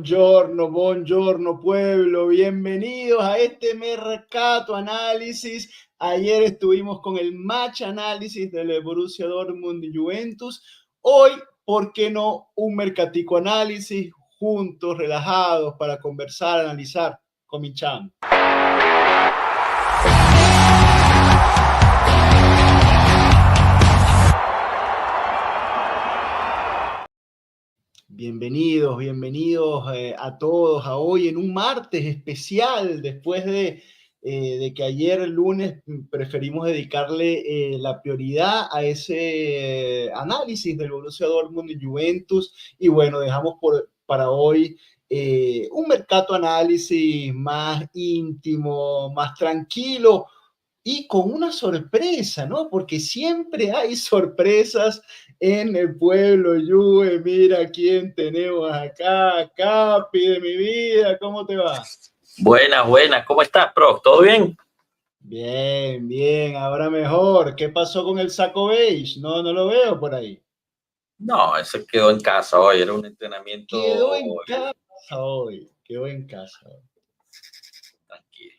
Buongiorno pueblo, bienvenidos a este Mercato Análisis. Ayer estuvimos con el match análisis del Borussia Dortmund y Juventus. Hoy, ¿por qué no un mercatico análisis juntos, relajados, para conversar, analizar con mi chamo? Bienvenidos a todos a hoy en un martes especial después de que ayer el lunes preferimos dedicarle la prioridad a ese análisis del Borussia Dortmund y Juventus, y bueno, dejamos para hoy un mercado análisis más íntimo, más tranquilo, y con una sorpresa, ¿no? Porque siempre hay sorpresas en el pueblo Juve. Mira quién tenemos acá, Capi de mi vida, ¿cómo te va? Buenas, ¿cómo estás, Prof? ¿Todo bien? Bien, ahora mejor. ¿Qué pasó con el saco beige? No lo veo por ahí. No, ese quedó en casa hoy, era un entrenamiento. Quedó en casa hoy.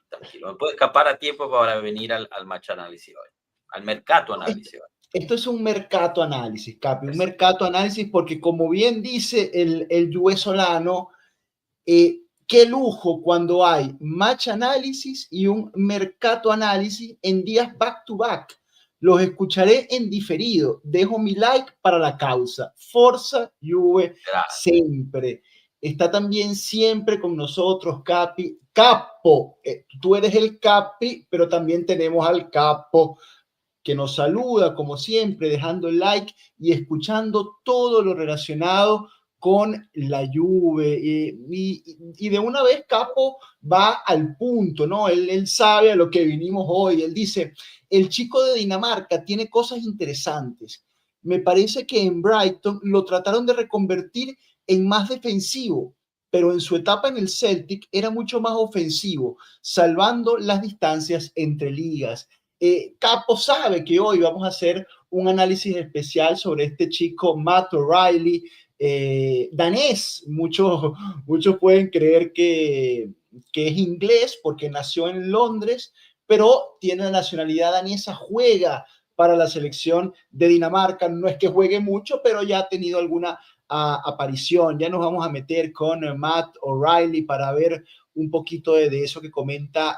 Tranquilo. Me puedo escapar a tiempo para venir al match análisis hoy, al mercado análisis hoy. Esto es un mercado análisis, Capi, un mercado análisis porque, como bien dice el Juve Solano, qué lujo cuando hay match análisis y un mercado análisis en días back to back. Los escucharé en diferido. Dejo mi like para la causa. Forza Juve siempre. Está también siempre con nosotros Capi. Capo, tú eres el Capi, pero también tenemos al Capo, que nos saluda como siempre, dejando el like y escuchando todo lo relacionado con la Juve. Y de una vez Capo va al punto, ¿no? Él sabe a lo que vinimos hoy. Él dice, el chico de Dinamarca tiene cosas interesantes. Me parece que en Brighton lo trataron de reconvertir en más defensivo, pero en su etapa en el Celtic era mucho más ofensivo, salvando las distancias entre ligas. Capo sabe que hoy vamos a hacer un análisis especial sobre este chico Matt O'Reilly, danés. Muchos pueden creer que es inglés porque nació en Londres, pero tiene la nacionalidad danesa, juega para la selección de Dinamarca. No es que juegue mucho, pero ya ha tenido alguna aparición. Ya nos vamos a meter con Matt O'Reilly para ver un poquito de eso que comenta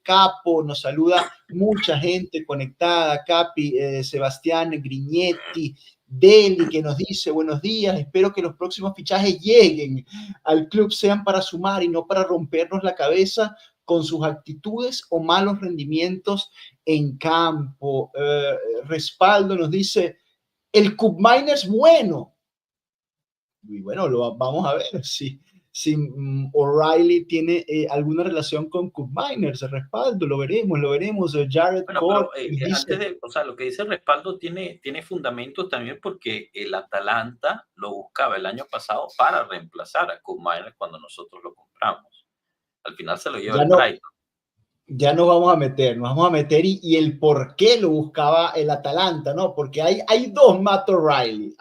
Capo. Nos saluda mucha gente conectada, Capi, Sebastián Griñetti, Deli, que nos dice buenos días, espero que los próximos fichajes lleguen al club, sean para sumar y no para rompernos la cabeza con sus actitudes o malos rendimientos en campo. Respaldo nos dice, el Cupminer es bueno. Y bueno, vamos a ver si O'Reilly tiene alguna relación con Cupminer, ese respaldo, lo veremos. Jared Bueno, antes de, lo que dice el respaldo tiene fundamentos también, porque el Atalanta lo buscaba el año pasado para reemplazar a Koopmeiners cuando nosotros lo compramos. Al final se lo lleva el Brighton. Ya nos vamos a meter y el por qué lo buscaba el Atalanta, ¿no? Porque hay dos Matt O'Reilly,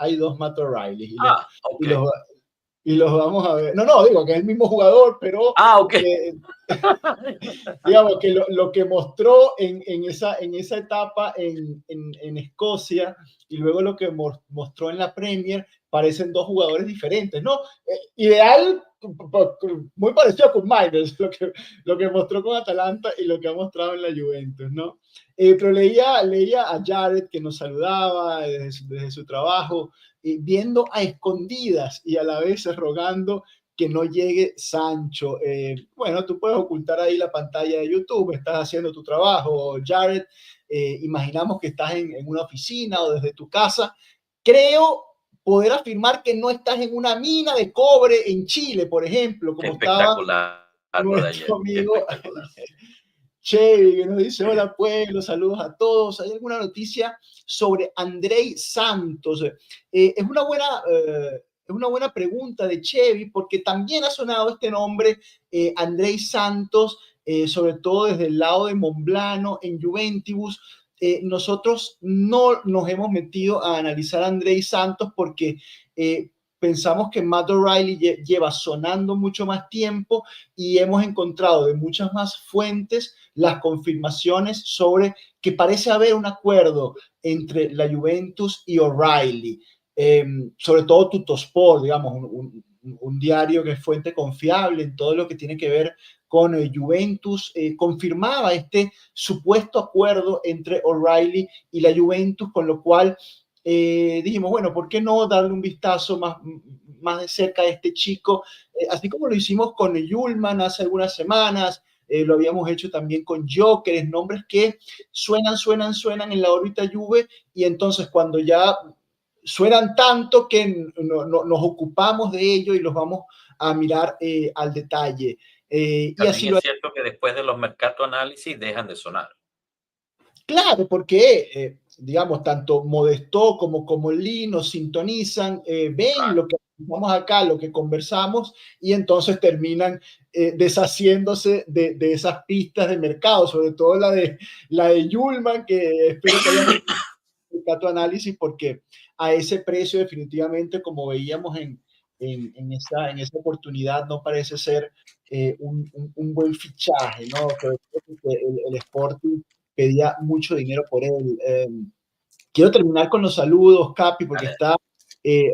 y los vamos a ver. No, digo que es el mismo jugador, pero digamos que lo que mostró en esa etapa en Escocia y luego lo que mostró en la Premier parecen dos jugadores diferentes, ¿no? Ideal, muy parecido a Koopmeiners, lo que mostró con Atalanta y lo que ha mostrado en la Juventus, ¿no? Pero leía a Jared, que nos saludaba desde su trabajo, viendo a escondidas y a la vez rogando que no llegue Sancho. Bueno, tú puedes ocultar ahí la pantalla de YouTube, estás haciendo tu trabajo, Jared. Imaginamos que estás en una oficina o desde tu casa. Creo poder afirmar que no estás en una mina de cobre en Chile, por ejemplo, como estaba nuestro amigo Chevy, que nos dice, hola pueblo, saludos a todos. ¿Hay alguna noticia sobre Andrei Santos? Es una buena pregunta de Chevy, porque también ha sonado este nombre, Andrei Santos, sobre todo desde el lado de Monblano en Juventus. Nosotros no nos hemos metido a analizar a Andrei Santos porque pensamos que Matt O'Reilly lleva sonando mucho más tiempo y hemos encontrado de muchas más fuentes las confirmaciones sobre que parece haber un acuerdo entre la Juventus y O'Reilly. Sobre todo Tuttosport, digamos, un diario que es fuente confiable en todo lo que tiene que ver con Juventus, confirmaba este supuesto acuerdo entre O'Reilly y la Juventus, con lo cual dijimos, bueno, ¿por qué no darle un vistazo más de cerca a este chico? Así como lo hicimos con Yulman hace algunas semanas, lo habíamos hecho también con Gyökeres, nombres que suenan en la órbita Juve, y entonces cuando ya suenan tanto que nos ocupamos de ello y los vamos a mirar al detalle. Y así También es cierto que después de los mercato análisis dejan de sonar. Claro, porque, digamos, tanto Modesto como Lee nos sintonizan, ven lo que vamos acá, lo que conversamos, y entonces terminan deshaciéndose de esas pistas de mercado, sobre todo la de Yulman, que espero que haya mercado análisis, porque a ese precio definitivamente, como veíamos en esa oportunidad, no parece ser un buen fichaje, ¿no? Sobre todo porque el Sporting pedía mucho dinero por él. Quiero terminar con los saludos, Capi, porque está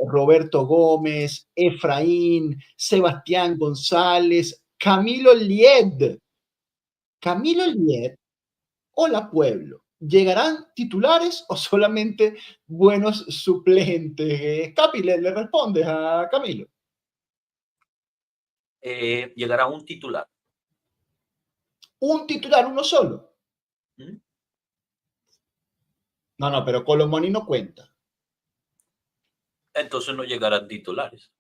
Roberto Gómez, Efraín, Sebastián González, Camilo Lied. Camilo Lied, hola pueblo. ¿Llegarán titulares o solamente buenos suplentes? Capi, ¿le respondes a Camilo? Llegará un titular. ¿Un titular, uno solo? ¿Mm? No, pero Colomoni no cuenta. Entonces no llegarán titulares.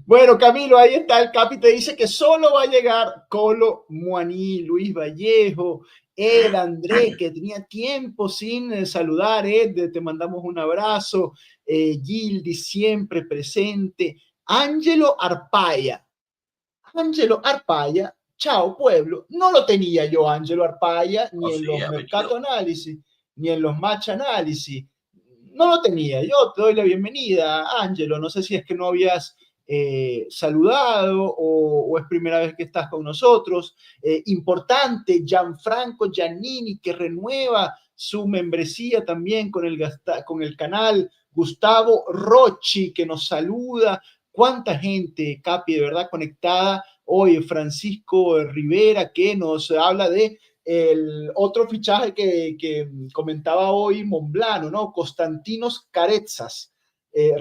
Bueno, Camilo, ahí está. El Capi te dice que solo va a llegar Colo Muaní, Luis Vallejo, Ed André, que tenía tiempo sin saludar. Ed, te mandamos un abrazo. Gildi, siempre presente. Ángelo Arpaya. Ángelo Arpaya, chao pueblo. No lo tenía yo, Ángelo Arpaya, ni en los mercado análisis, ni en los match análisis. No lo tenía. Yo te doy la bienvenida, Ángelo. No sé si es que no habías saludado o es primera vez que estás con nosotros. Importante, Gianfranco Giannini, que renueva su membresía también con el canal. Gustavo Rocci, que nos saluda. ¿Cuánta gente, Capi, de verdad conectada? Hoy Francisco Rivera, que nos habla de el otro fichaje que comentaba hoy Monblano, ¿no? Constantinos Carezas.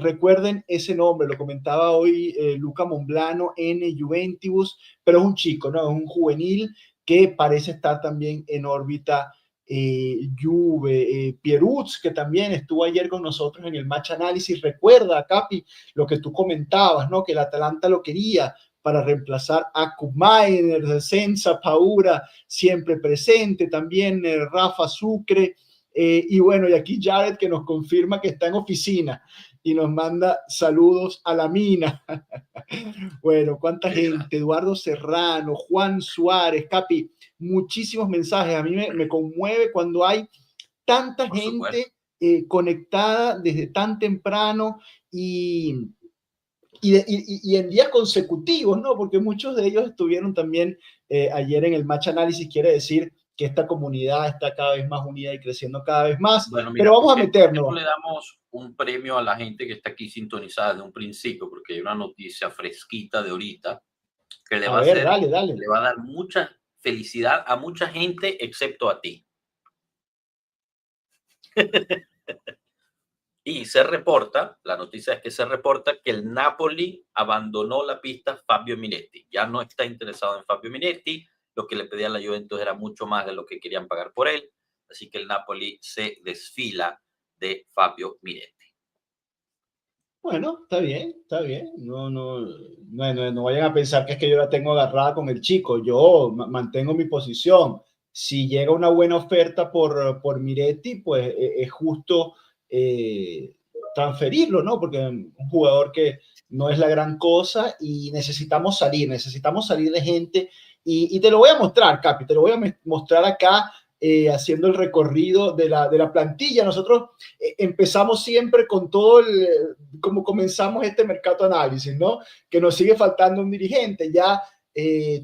Recuerden ese nombre, lo comentaba hoy Luca Monblano en Juventus, pero es un chico, ¿no? Es un juvenil que parece estar también en órbita Juve. Pierutz, que también estuvo ayer con nosotros en el match análisis, recuerda, Capi, lo que tú comentabas, ¿no? Que el Atalanta lo quería para reemplazar a Kumainer, Senza Paura, siempre presente, también Rafa Sucre, y bueno, y aquí Jared, que nos confirma que está en oficina y nos manda saludos a la mina. Bueno, cuánta gente, Eduardo Serrano, Juan Suárez, Capi, muchísimos mensajes. A mí me conmueve cuando hay tanta gente conectada desde tan temprano y en días consecutivos, ¿no? Porque muchos de ellos estuvieron también ayer en el match análisis. Quiere decir que esta comunidad está cada vez más unida y creciendo cada vez más. Bueno, mira, pero vamos a meternos. No le damos un premio a la gente que está aquí sintonizada desde un principio, porque hay una noticia fresquita de ahorita que le va a hacer, dale. Le va a dar mucha felicidad a mucha gente, excepto a ti. Y se reporta, la noticia es que se reporta que el Napoli abandonó la pista Fabio Miretti. Ya no está interesado en Fabio Miretti. Lo que le pedía a la Juventus era mucho más de lo que querían pagar por él. Así que el Napoli se desfila de Fabio Miretti. Bueno, está bien. No vayan a pensar que es que yo la tengo agarrada con el chico. Yo mantengo mi posición. Si llega una buena oferta por Miretti, pues es justo transferirlo, ¿no? Porque es un jugador que no es la gran cosa y necesitamos salir de gente. Y te lo voy a mostrar, Capi, te lo voy a mostrar acá haciendo el recorrido de la plantilla. Nosotros empezamos siempre con todo como comenzamos este mercado análisis, ¿no? Que nos sigue faltando un dirigente. Ya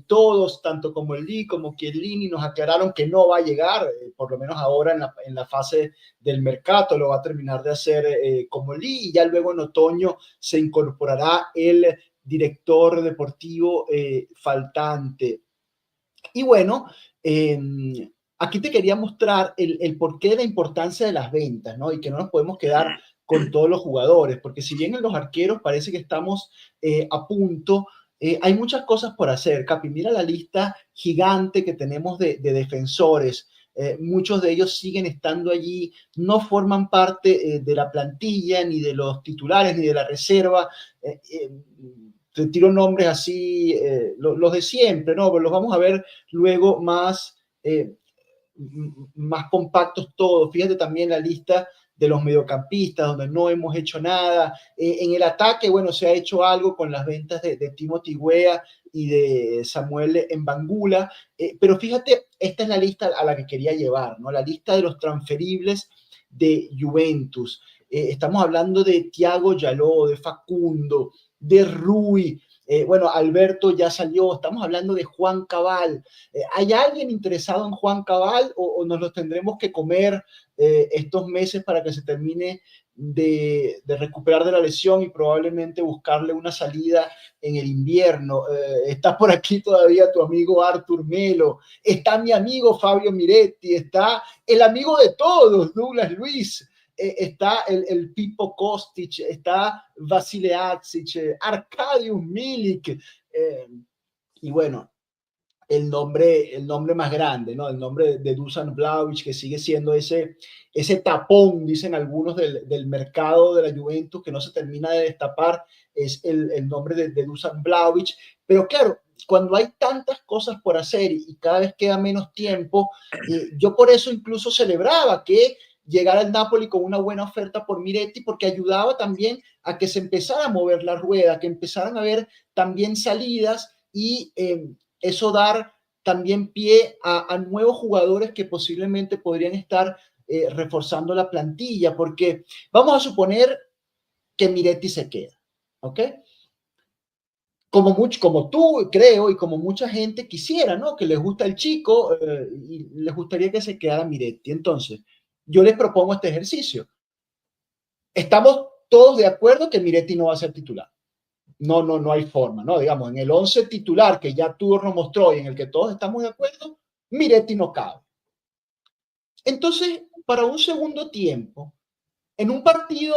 todos, tanto como el Lee como Chiellini, nos aclararon que no va a llegar, por lo menos ahora en la fase del mercado, lo va a terminar de hacer como Lee, y ya luego en otoño se incorporará el director deportivo faltante. Y bueno, aquí te quería mostrar el porqué de la importancia de las ventas, ¿no? Y que no nos podemos quedar con todos los jugadores, porque si bien en los arqueros parece que estamos a punto, hay muchas cosas por hacer. Capi, mira la lista gigante que tenemos de defensores. Muchos de ellos siguen estando allí, no forman parte de la plantilla, ni de los titulares, ni de la reserva. Te tiro nombres así, los de siempre, ¿no? Pero los vamos a ver luego más compactos todos. Fíjate también la lista de los mediocampistas, donde no hemos hecho nada. En el ataque, bueno, se ha hecho algo con las ventas de Timothy Weah y de Samuel Mbangula, pero fíjate, esta es la lista a la que quería llevar, ¿no? La lista de los transferibles de Juventus. Estamos hablando de Thiago Yaló, de Facundo, de Rui, bueno, Alberto ya salió, estamos hablando de Juan Cabal. ¿Hay alguien interesado en Juan Cabal o nos lo tendremos que comer estos meses para que se termine de recuperar de la lesión y probablemente buscarle una salida en el invierno? Está por aquí todavía tu amigo Artur Melo, está mi amigo Fabio Miretti, está el amigo de todos, Douglas Luis, está el Pipo Kostic, está Vasile Atsic, Arkadiusz Milik, y bueno, el nombre más grande, ¿no? El nombre de Dusan Vlahovic, que sigue siendo ese tapón, dicen algunos, del mercado de la Juventus, que no se termina de destapar, es el nombre de Dusan Vlahovic. Pero claro, cuando hay tantas cosas por hacer y cada vez queda menos tiempo, yo por eso incluso celebraba que llegara el Napoli con una buena oferta por Miretti, porque ayudaba también a que se empezara a mover la rueda, que empezaran a haber también salidas y eso dar también pie a nuevos jugadores que posiblemente podrían estar reforzando la plantilla, porque vamos a suponer que Miretti se queda, ¿ok? Como tú, creo, y como mucha gente quisiera, ¿no? Que les gusta el chico y les gustaría que se quedara Miretti. Entonces, yo les propongo este ejercicio. Estamos todos de acuerdo que Miretti no va a ser titular. No hay forma, ¿no? Digamos, en el 11 titular que ya Tudor nos mostró y en el que todos estamos de acuerdo, Miretti no cabe. Entonces, para un segundo tiempo, en un partido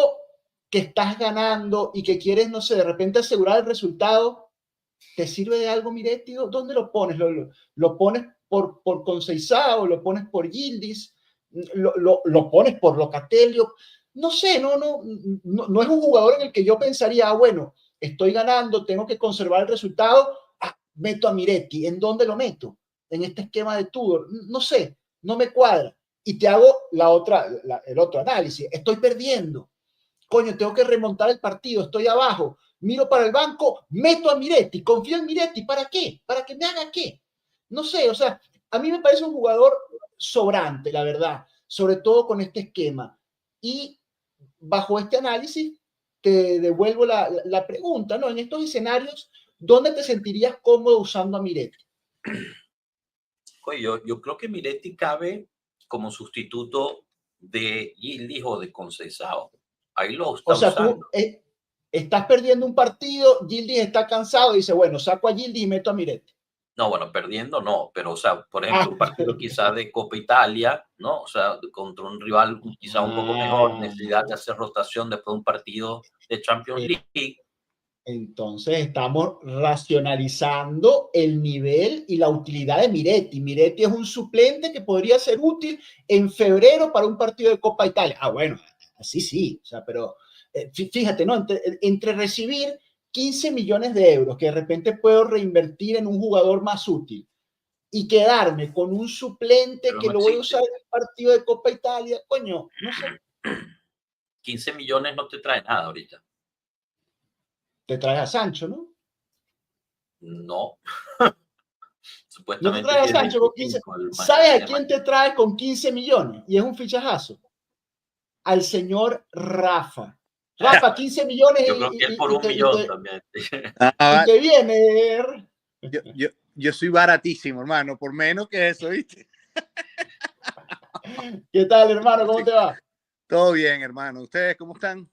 que estás ganando y que quieres, no sé, de repente asegurar el resultado, ¿te sirve de algo Miretti? ¿Dónde lo pones? ¿Lo pones por Conceição? ¿Lo pones por Yildiz? ¿Lo pones por Locatelio? No sé, no es un jugador en el que yo pensaría, bueno, estoy ganando, tengo que conservar el resultado, meto a Miretti. ¿En dónde lo meto? En este esquema de Tudor. No sé, no me cuadra. Y te hago el otro análisis. Estoy perdiendo. Coño, tengo que remontar el partido, estoy abajo. Miro para el banco, meto a Miretti, confío en Miretti. ¿Para qué? ¿Para que me haga qué? No sé, o sea, a mí me parece un jugador sobrante, la verdad, sobre todo con este esquema. Y bajo este análisis, te devuelvo la pregunta, ¿no? En estos escenarios, ¿dónde te sentirías cómodo usando a Miretti? Oye, yo creo que Miretti cabe como sustituto de Yildiz o de Conceição. Ahí lo O está sea, usando. tú estás perdiendo un partido, Gildi está cansado y dice, bueno, saco a Gildi y meto a Miretti. No, bueno, perdiendo no, pero o sea, por Ah, ejemplo, un partido quizás de Copa Italia, ¿no? O sea, contra un rival quizá un poco mejor, necesidad de hacer rotación después de un partido de Champions League. entonces estamos racionalizando el nivel y la utilidad de Miretti. Miretti es un suplente que podría ser útil en febrero para un partido de Copa Italia. Ah, bueno, así sí, o sea, pero fíjate, ¿no? Entre recibir 15 millones de euros que de repente puedo reinvertir en un jugador más útil y quedarme con un suplente Pero que no lo voy a usar existe. en el partido de Copa Italia, coño, no sé, 15 millones no te trae nada ahorita. te traes a Sancho, ¿no? No. No te supuestamente traes a tiene Sancho con 15. 25 el ¿Sabes a quién te trae con 15 millones? Y es un fichajazo. Al señor Rafa. Rafa, 15 millones Yo creo que él por 1 millón también. y te viene. Yo soy baratísimo, hermano, por menos que eso, ¿viste? ¿Qué tal, hermano? ¿Cómo te va? Todo bien, hermano. ¿Ustedes cómo están?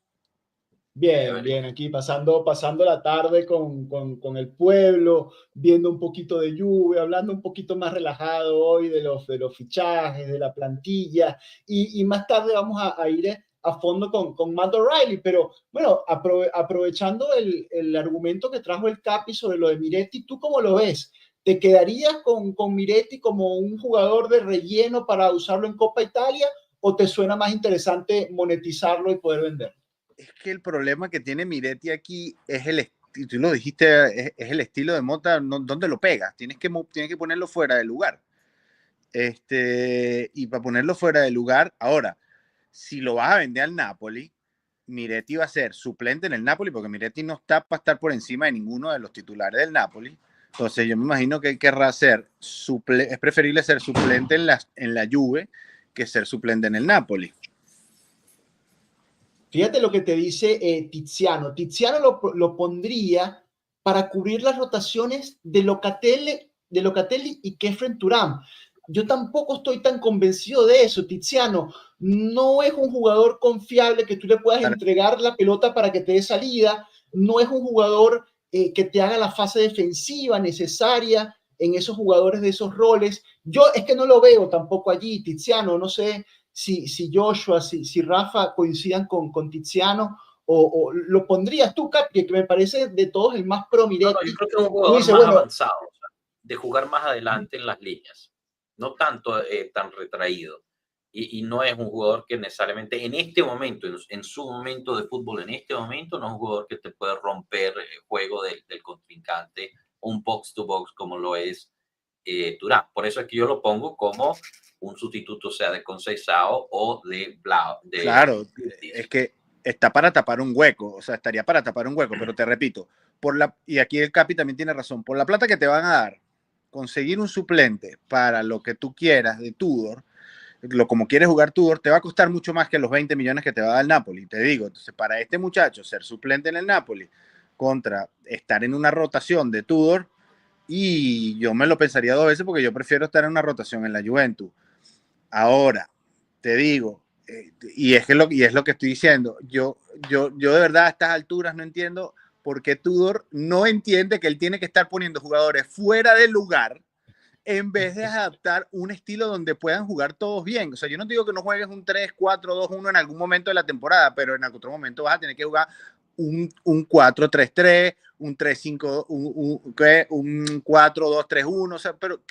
Bien, bien, aquí pasando la tarde con el pueblo, viendo un poquito de lluvia, hablando un poquito más relajado hoy de los fichajes, de la plantilla, y más tarde vamos a ir a fondo con Matt O'Reilly, pero bueno, aprovechando el argumento que trajo el Capi sobre lo de Miretti, ¿tú cómo lo ves? ¿Te quedarías con Miretti como un jugador de relleno para usarlo en Copa Italia o te suena más interesante monetizarlo y poder venderlo? Es que el problema que tiene Miretti aquí es tú lo dijiste, es el estilo de Mota, ¿dónde lo pegas? Tienes que ponerlo fuera de lugar. Y para ponerlo fuera de lugar, ahora, si lo vas a vender al Napoli, Miretti va a ser suplente en el Napoli, porque Miretti no está para estar por encima de ninguno de los titulares del Napoli. Entonces yo me imagino que él querrá ser es preferible ser suplente en la Juve que ser suplente en el Napoli. Fíjate lo que te dice Tiziano. Tiziano lo pondría para cubrir las rotaciones de Locatelli y Khéphren Thuram. Yo tampoco estoy tan convencido de eso. Tiziano no es un jugador confiable que tú le puedas entregar la pelota para que te dé salida. No es un jugador que te haga la fase defensiva necesaria en esos jugadores de esos roles. Yo es que no lo veo tampoco allí. Tiziano, no sé si Joshua, si Rafa coincidan con Tiziano, o lo pondrías tú, Capi, que me parece de todos el más pro Miretti. No, yo creo que es un jugador más avanzado, o sea, de jugar más adelante en las líneas, no tanto tan retraído. Y no es un jugador que necesariamente en este momento, en su momento de fútbol, en este momento, no es un jugador que te puede romper el juego del contrincante, un box to box como lo es Thuram. Por eso es que yo lo pongo como un sustituto, sea de Conceição o de Blau. Claro, es que está para tapar un hueco, o sea, estaría para tapar un hueco, pero te repito, y aquí el Capi también tiene razón, por la plata que te van a dar, conseguir un suplente para lo que tú quieras de Tudor, como quieres jugar Tudor, te va a costar mucho más que los 20 millones que te va a dar el Napoli, te digo. Entonces, para este muchacho ser suplente en el Napoli contra estar en una rotación de Tudor, y yo me lo pensaría 2 veces porque yo prefiero estar en una rotación en la Juventus. Ahora, te digo, y es lo que estoy diciendo, yo de verdad a estas alturas no entiendo por qué Tudor no entiende que él tiene que estar poniendo jugadores fuera del lugar en vez de adaptar un estilo donde puedan jugar todos bien. O sea, yo no digo que no juegues un 3-4-2-1 en algún momento de la temporada, pero en otro momento vas a tener que jugar un 4-3-3, un 3-5, un 4-2-3-1, o sea, pero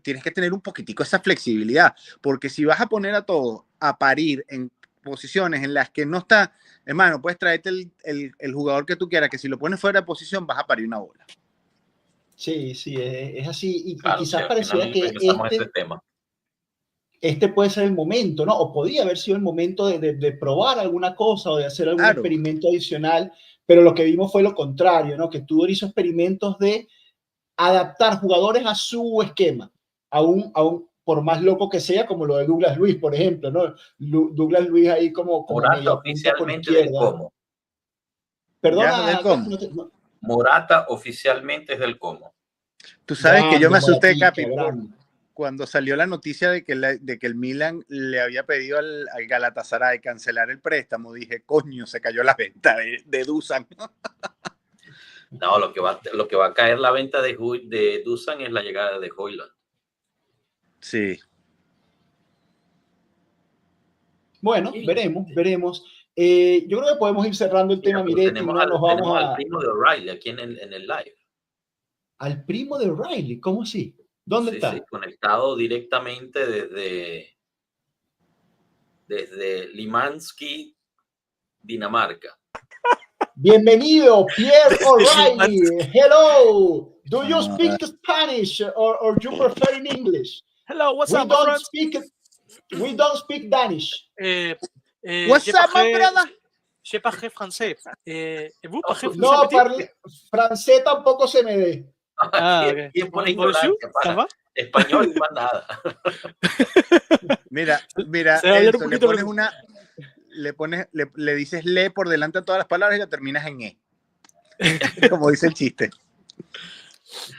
tienes que tener un poquitico esa flexibilidad, porque si vas a poner a todos a parir en posiciones en las que no está, hermano, puedes traerte el jugador que tú quieras, que si lo pones fuera de posición vas a parir una bola. Sí, es así. Y claro, quizás sí, pareciera que este puede ser el momento, ¿no? O podría haber sido el momento de probar alguna cosa o de hacer algún experimento adicional, pero lo que vimos fue lo contrario, ¿no? Que Tudor hizo experimentos de adaptar jugadores a su esquema, aún por más loco que sea, como lo de Douglas Luiz, por ejemplo, ¿no? Douglas Luiz ahí como Morata oficialmente del Como. Perdona, Morata oficialmente es del Como. Tú sabes que yo me asusté, Capi, cuando salió la noticia de que el Milan le había pedido al Galatasaray cancelar el préstamo. Dije, coño, se cayó la venta de Dusan. No, lo que va a caer la venta de Dusan es la llegada de Højlund. Sí. Bueno, veremos. Yo creo que podemos ir cerrando el tema Miretti. Tenemos al primo de O'Reilly aquí en el live. ¿Al primo de O'Reilly? ¿Cómo así? ¿Dónde está? Sí, conectado directamente desde Limansky, Dinamarca. Bienvenido, Pierre O'Reilly. Hello. Do you speak Spanish or you prefer in English? Hello, what's up, my friends? We don't speak Danish. What's up, my brother? Je parle français. Vous parlez No, français tampoco se me dé. Ok. ¿Quién pone Bonjour, ignorancia? ¿ça va? Español y más nada. Mira, Se va a hablar un Enzo, poquito le dices le por delante de todas las palabras y la terminas en e. Como dice el chiste.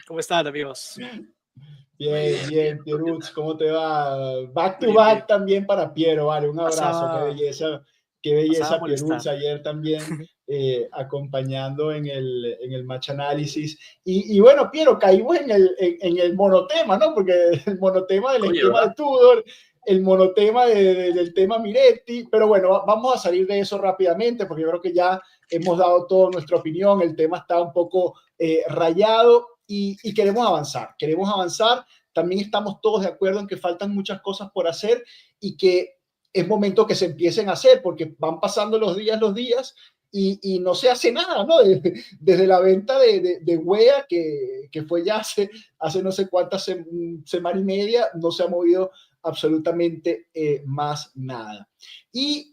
¿Cómo están, amigos? Bien, Pierutz, ¿cómo te va? Back to Bien, back bien. también para Piero, vale, un abrazo, Pasaba qué a belleza molestar. Pierutz ayer también acompañando en el match análisis. Y bueno, Piero, caímos en el monotema, ¿no? Porque el monotema del esquema de Tudor, el monotema del tema Miretti, pero bueno, vamos a salir de eso rápidamente porque yo creo que ya hemos dado toda nuestra opinión, el tema está un poco rayado y queremos avanzar. También estamos todos de acuerdo en que faltan muchas cosas por hacer y que es momento que se empiecen a hacer porque van pasando los días y no se hace nada, ¿no? Desde la venta de Wea, que fue ya hace no sé cuántas semanas y media, no se ha movido absolutamente más nada. Y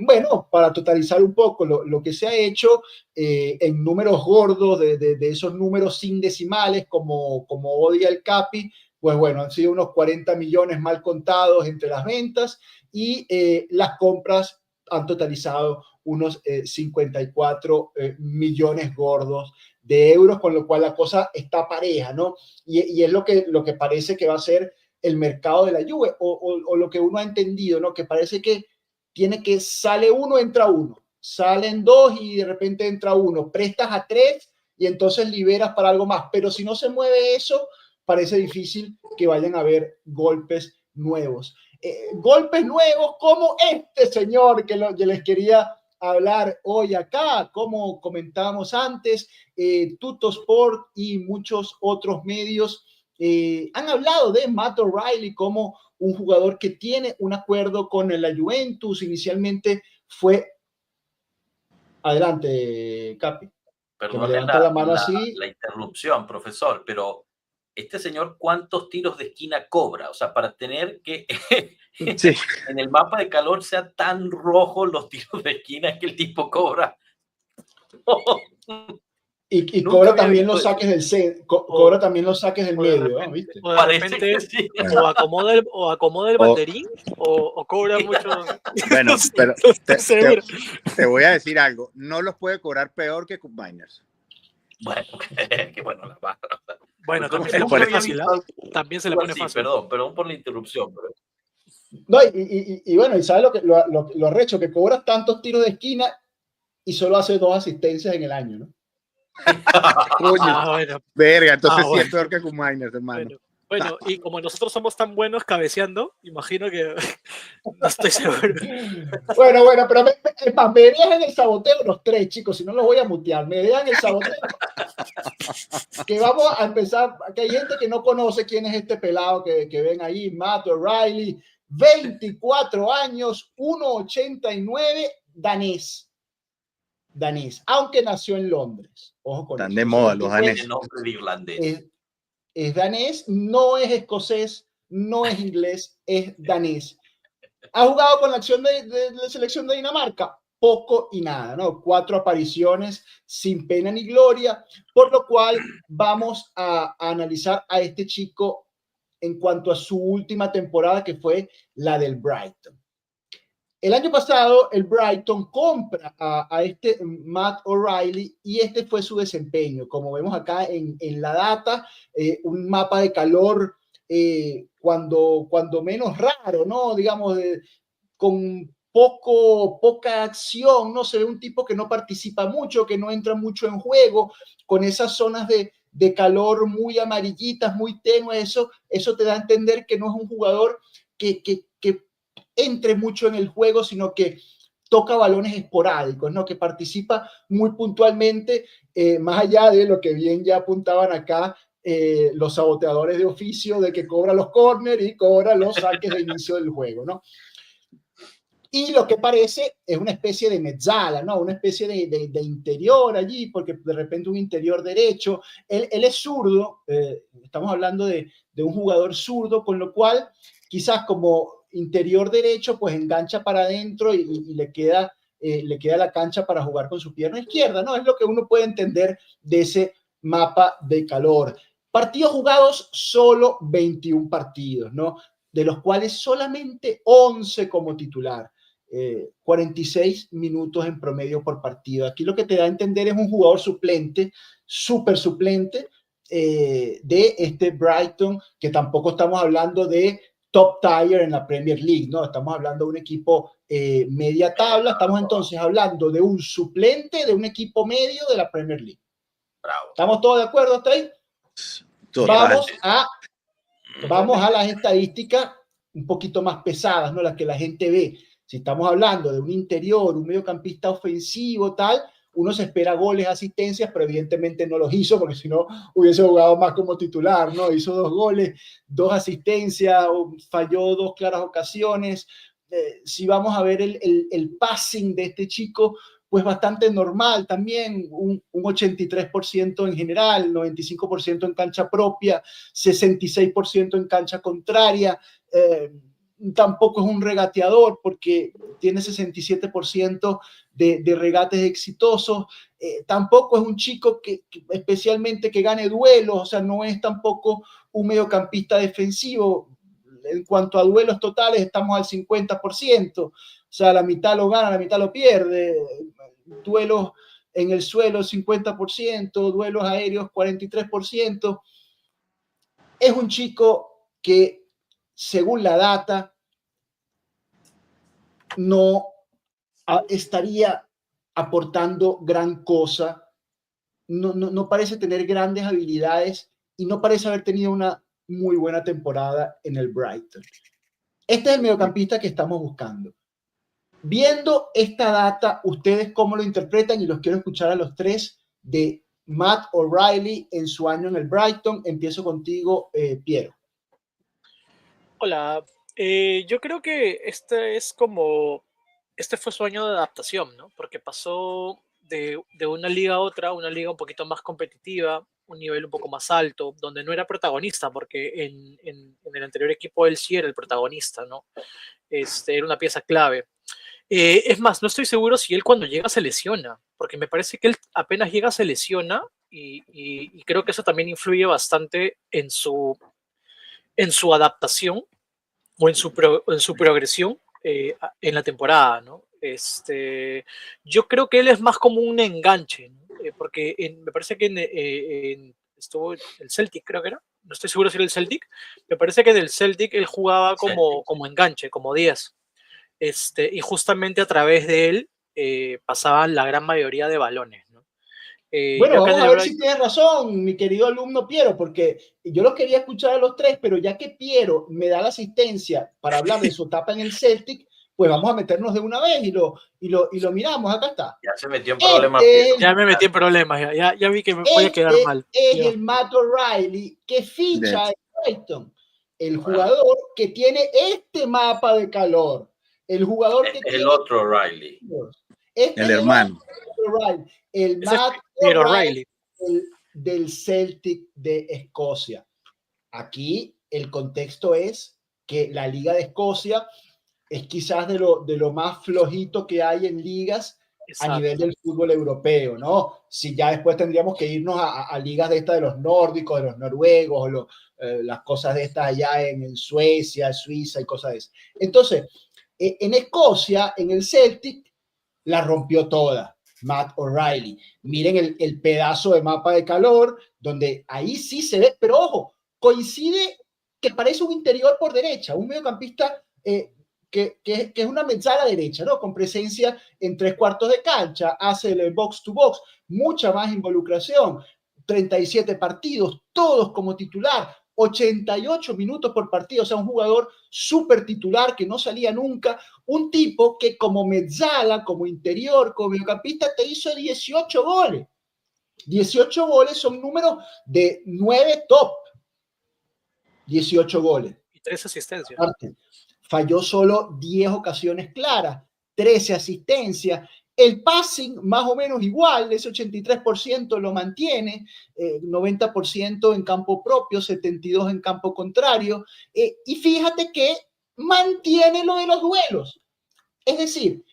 bueno, para totalizar un poco lo que se ha hecho en números gordos, de esos números sin decimales, como odia el Capi, pues bueno, han sido unos 40 millones mal contados entre las ventas y las compras han totalizado unos 54 millones gordos de euros, con lo cual la cosa está pareja, ¿no? Y es lo que parece que va a ser el mercado de la Juve, o lo que uno ha entendido, ¿no? Que parece que sale uno, entra uno, salen dos y de repente entra uno, prestas a tres y entonces liberas para algo más, pero si no se mueve eso, parece difícil que vayan a haber golpes nuevos. Golpes nuevos como este señor que les quería hablar hoy acá, como comentábamos antes, Tuttosport y muchos otros medios han hablado de Matt O'Reilly como un jugador que tiene un acuerdo con la Juventus. Inicialmente fue... Adelante, Capi. Perdone la interrupción, profesor, pero este señor, ¿cuántos tiros de esquina cobra? O sea, para tener que sí. en el mapa de calor sea tan rojo los tiros de esquina que el tipo cobra. Y cobra también los saques del centro, cobra también los saques del medio, ¿no? ¿Viste? O de repente, sí. o acomoda el banderín, o cobra mucho. Bueno, pero te voy a decir algo, no los puede cobrar peor que Cup Miners. Bueno, que bueno, la barra. Bueno, también se le pone fácil, también se le pone fácil. Perdón por la interrupción. Pero... No, y bueno, y sabes lo arrecho, que cobra tantos tiros de esquina y solo hace 2 asistencias en el año, ¿no? Bueno. Verga, entonces sí es peor que Cup Miners, hermano. Bueno, y como nosotros somos tan buenos cabeceando, imagino que no estoy seguro. Bueno, pero me dejan en el saboteo los 3, chicos, si no los voy a mutear, me dejan el saboteo. Que vamos a empezar, que hay gente que no conoce quién es este pelado que ven ahí, Matt O'Reilly, 24 años, 1,89, danés, aunque nació en Londres. Ojo con Están eso. de moda los daneses. El nombre de irlandés. Es danés, no es escocés, no es inglés, es danés. ¿Ha jugado con la acción de la selección de Dinamarca? Poco y nada, ¿no? 4 apariciones sin pena ni gloria, por lo cual vamos a analizar a este chico en cuanto a su última temporada, que fue la del Brighton. El año pasado, el Brighton compra a este Matt O'Reilly y este fue su desempeño. Como vemos acá en la data, un mapa de calor cuando menos raro, ¿no? Digamos, con poca acción, ¿no? Se ve un tipo que no participa mucho, que no entra mucho en juego, con esas zonas de calor muy amarillitas, muy tenues. Eso te da a entender que no es un jugador que entre mucho en el juego, sino que toca balones esporádicos, ¿no? Que participa muy puntualmente, más allá de lo que bien ya apuntaban acá los saboteadores de oficio, de que cobra los corners y cobra los saques de inicio del juego, ¿no? Y lo que parece es una especie de mezzala, ¿no? Una especie de interior allí, porque de repente un interior derecho. Él es zurdo, estamos hablando de un jugador zurdo, con lo cual quizás como interior derecho, pues engancha para adentro y le queda la cancha para jugar con su pierna izquierda, ¿no? Es lo que uno puede entender de ese mapa de calor. Partidos jugados, solo 21 partidos, ¿no? De los cuales solamente 11 como titular. 46 minutos en promedio por partido. Aquí lo que te da a entender es un jugador suplente, súper suplente, de este Brighton, que tampoco estamos hablando de top tier en la Premier League, ¿no? Estamos hablando de un equipo media tabla, estamos entonces hablando de un suplente de un equipo medio de la Premier League. Bravo. ¿Estamos todos de acuerdo hasta ahí? Total. Vamos a las estadísticas un poquito más pesadas, ¿no? Las que la gente ve. Si estamos hablando de un interior, un mediocampista ofensivo, tal, uno se espera goles, asistencias, pero evidentemente no los hizo, porque si no hubiese jugado más como titular, ¿no? Hizo 2 goles, 2 asistencias, falló 2 claras ocasiones. Si vamos a ver el passing de este chico, pues bastante normal también, un 83% en general, 95% en cancha propia, 66% en cancha contraria. Tampoco es un regateador porque tiene 67% de regates exitosos. Tampoco es un chico que especialmente que gane duelos, o sea, no es tampoco un mediocampista defensivo. En cuanto a duelos totales, estamos al 50%, o sea, la mitad lo gana, la mitad lo pierde. Duelos en el suelo, 50%, duelos aéreos, 43%. Es un chico que, según la data, no estaría aportando gran cosa, no parece tener grandes habilidades y no parece haber tenido una muy buena temporada en el Brighton. Este es el mediocampista que estamos buscando. Viendo esta data, ¿ustedes cómo lo interpretan? Y los quiero escuchar a los tres, de Matt O'Reilly en su año en el Brighton. Empiezo contigo, Piero. Hola, yo creo que este fue su año de adaptación, ¿no? Porque pasó de una liga a otra, una liga un poquito más competitiva, un nivel un poco más alto, donde no era protagonista, porque en el anterior equipo él sí era el protagonista, ¿no? Era una pieza clave. Es más, no estoy seguro si él cuando llega se lesiona, porque me parece que él apenas llega se lesiona y creo que eso también influye bastante en su adaptación o en su progresión en la temporada, ¿no? Yo creo que él es más como un enganche, ¿no? Porque me parece que estuvo el Celtic, creo que era, no estoy seguro si era el Celtic, me parece que del Celtic él jugaba como enganche, como 10, y justamente a través de él pasaban la gran mayoría de balones, ¿no? Bueno, vamos a ver si tienes razón, mi querido alumno Piero, porque yo los quería escuchar a los tres, pero ya que Piero me da la asistencia para hablar de su etapa en el Celtic, pues vamos a meternos de una vez y lo miramos. Acá está. Ya se metió en problemas. Ya me metí en problemas, ya vi que me voy a quedar mal. Es el Matt O'Reilly que ficha en Brighton, el jugador que tiene este mapa de calor, el jugador que tiene el otro O'Reilly. El hermano. El Matt O'Reilly del Celtic de Escocia. Aquí el contexto es que la Liga de Escocia es quizás de lo más flojito que hay en ligas. Exacto. A nivel del fútbol europeo, ¿no? Si ya después tendríamos que irnos a ligas de estas de los nórdicos, de los noruegos, las cosas de estas allá en Suecia, Suiza y cosas de esas. Entonces, en Escocia, en el Celtic, la rompió toda Matt O'Reilly. Miren el pedazo de mapa de calor, donde ahí sí se ve, pero ojo, coincide que parece un interior por derecha, un mediocampista que es una mezzala derecha, ¿no? Con presencia en 3/4 de cancha, hace el box to box, mucha más involucración, 37 partidos, todos como titular, 88 minutos por partido, o sea, un jugador súper titular que no salía nunca, un tipo que como mezzala, como interior, como mediocampista, te hizo 18 goles. 18 goles son números de 9 top. 18 goles. Y 3 asistencias. Falló solo 10 ocasiones claras, 13 asistencias. El passing más o menos igual, ese 83% lo mantiene, 90% en campo propio, 72% en campo contrario. Y fíjate que mantiene lo de los duelos. Es decir,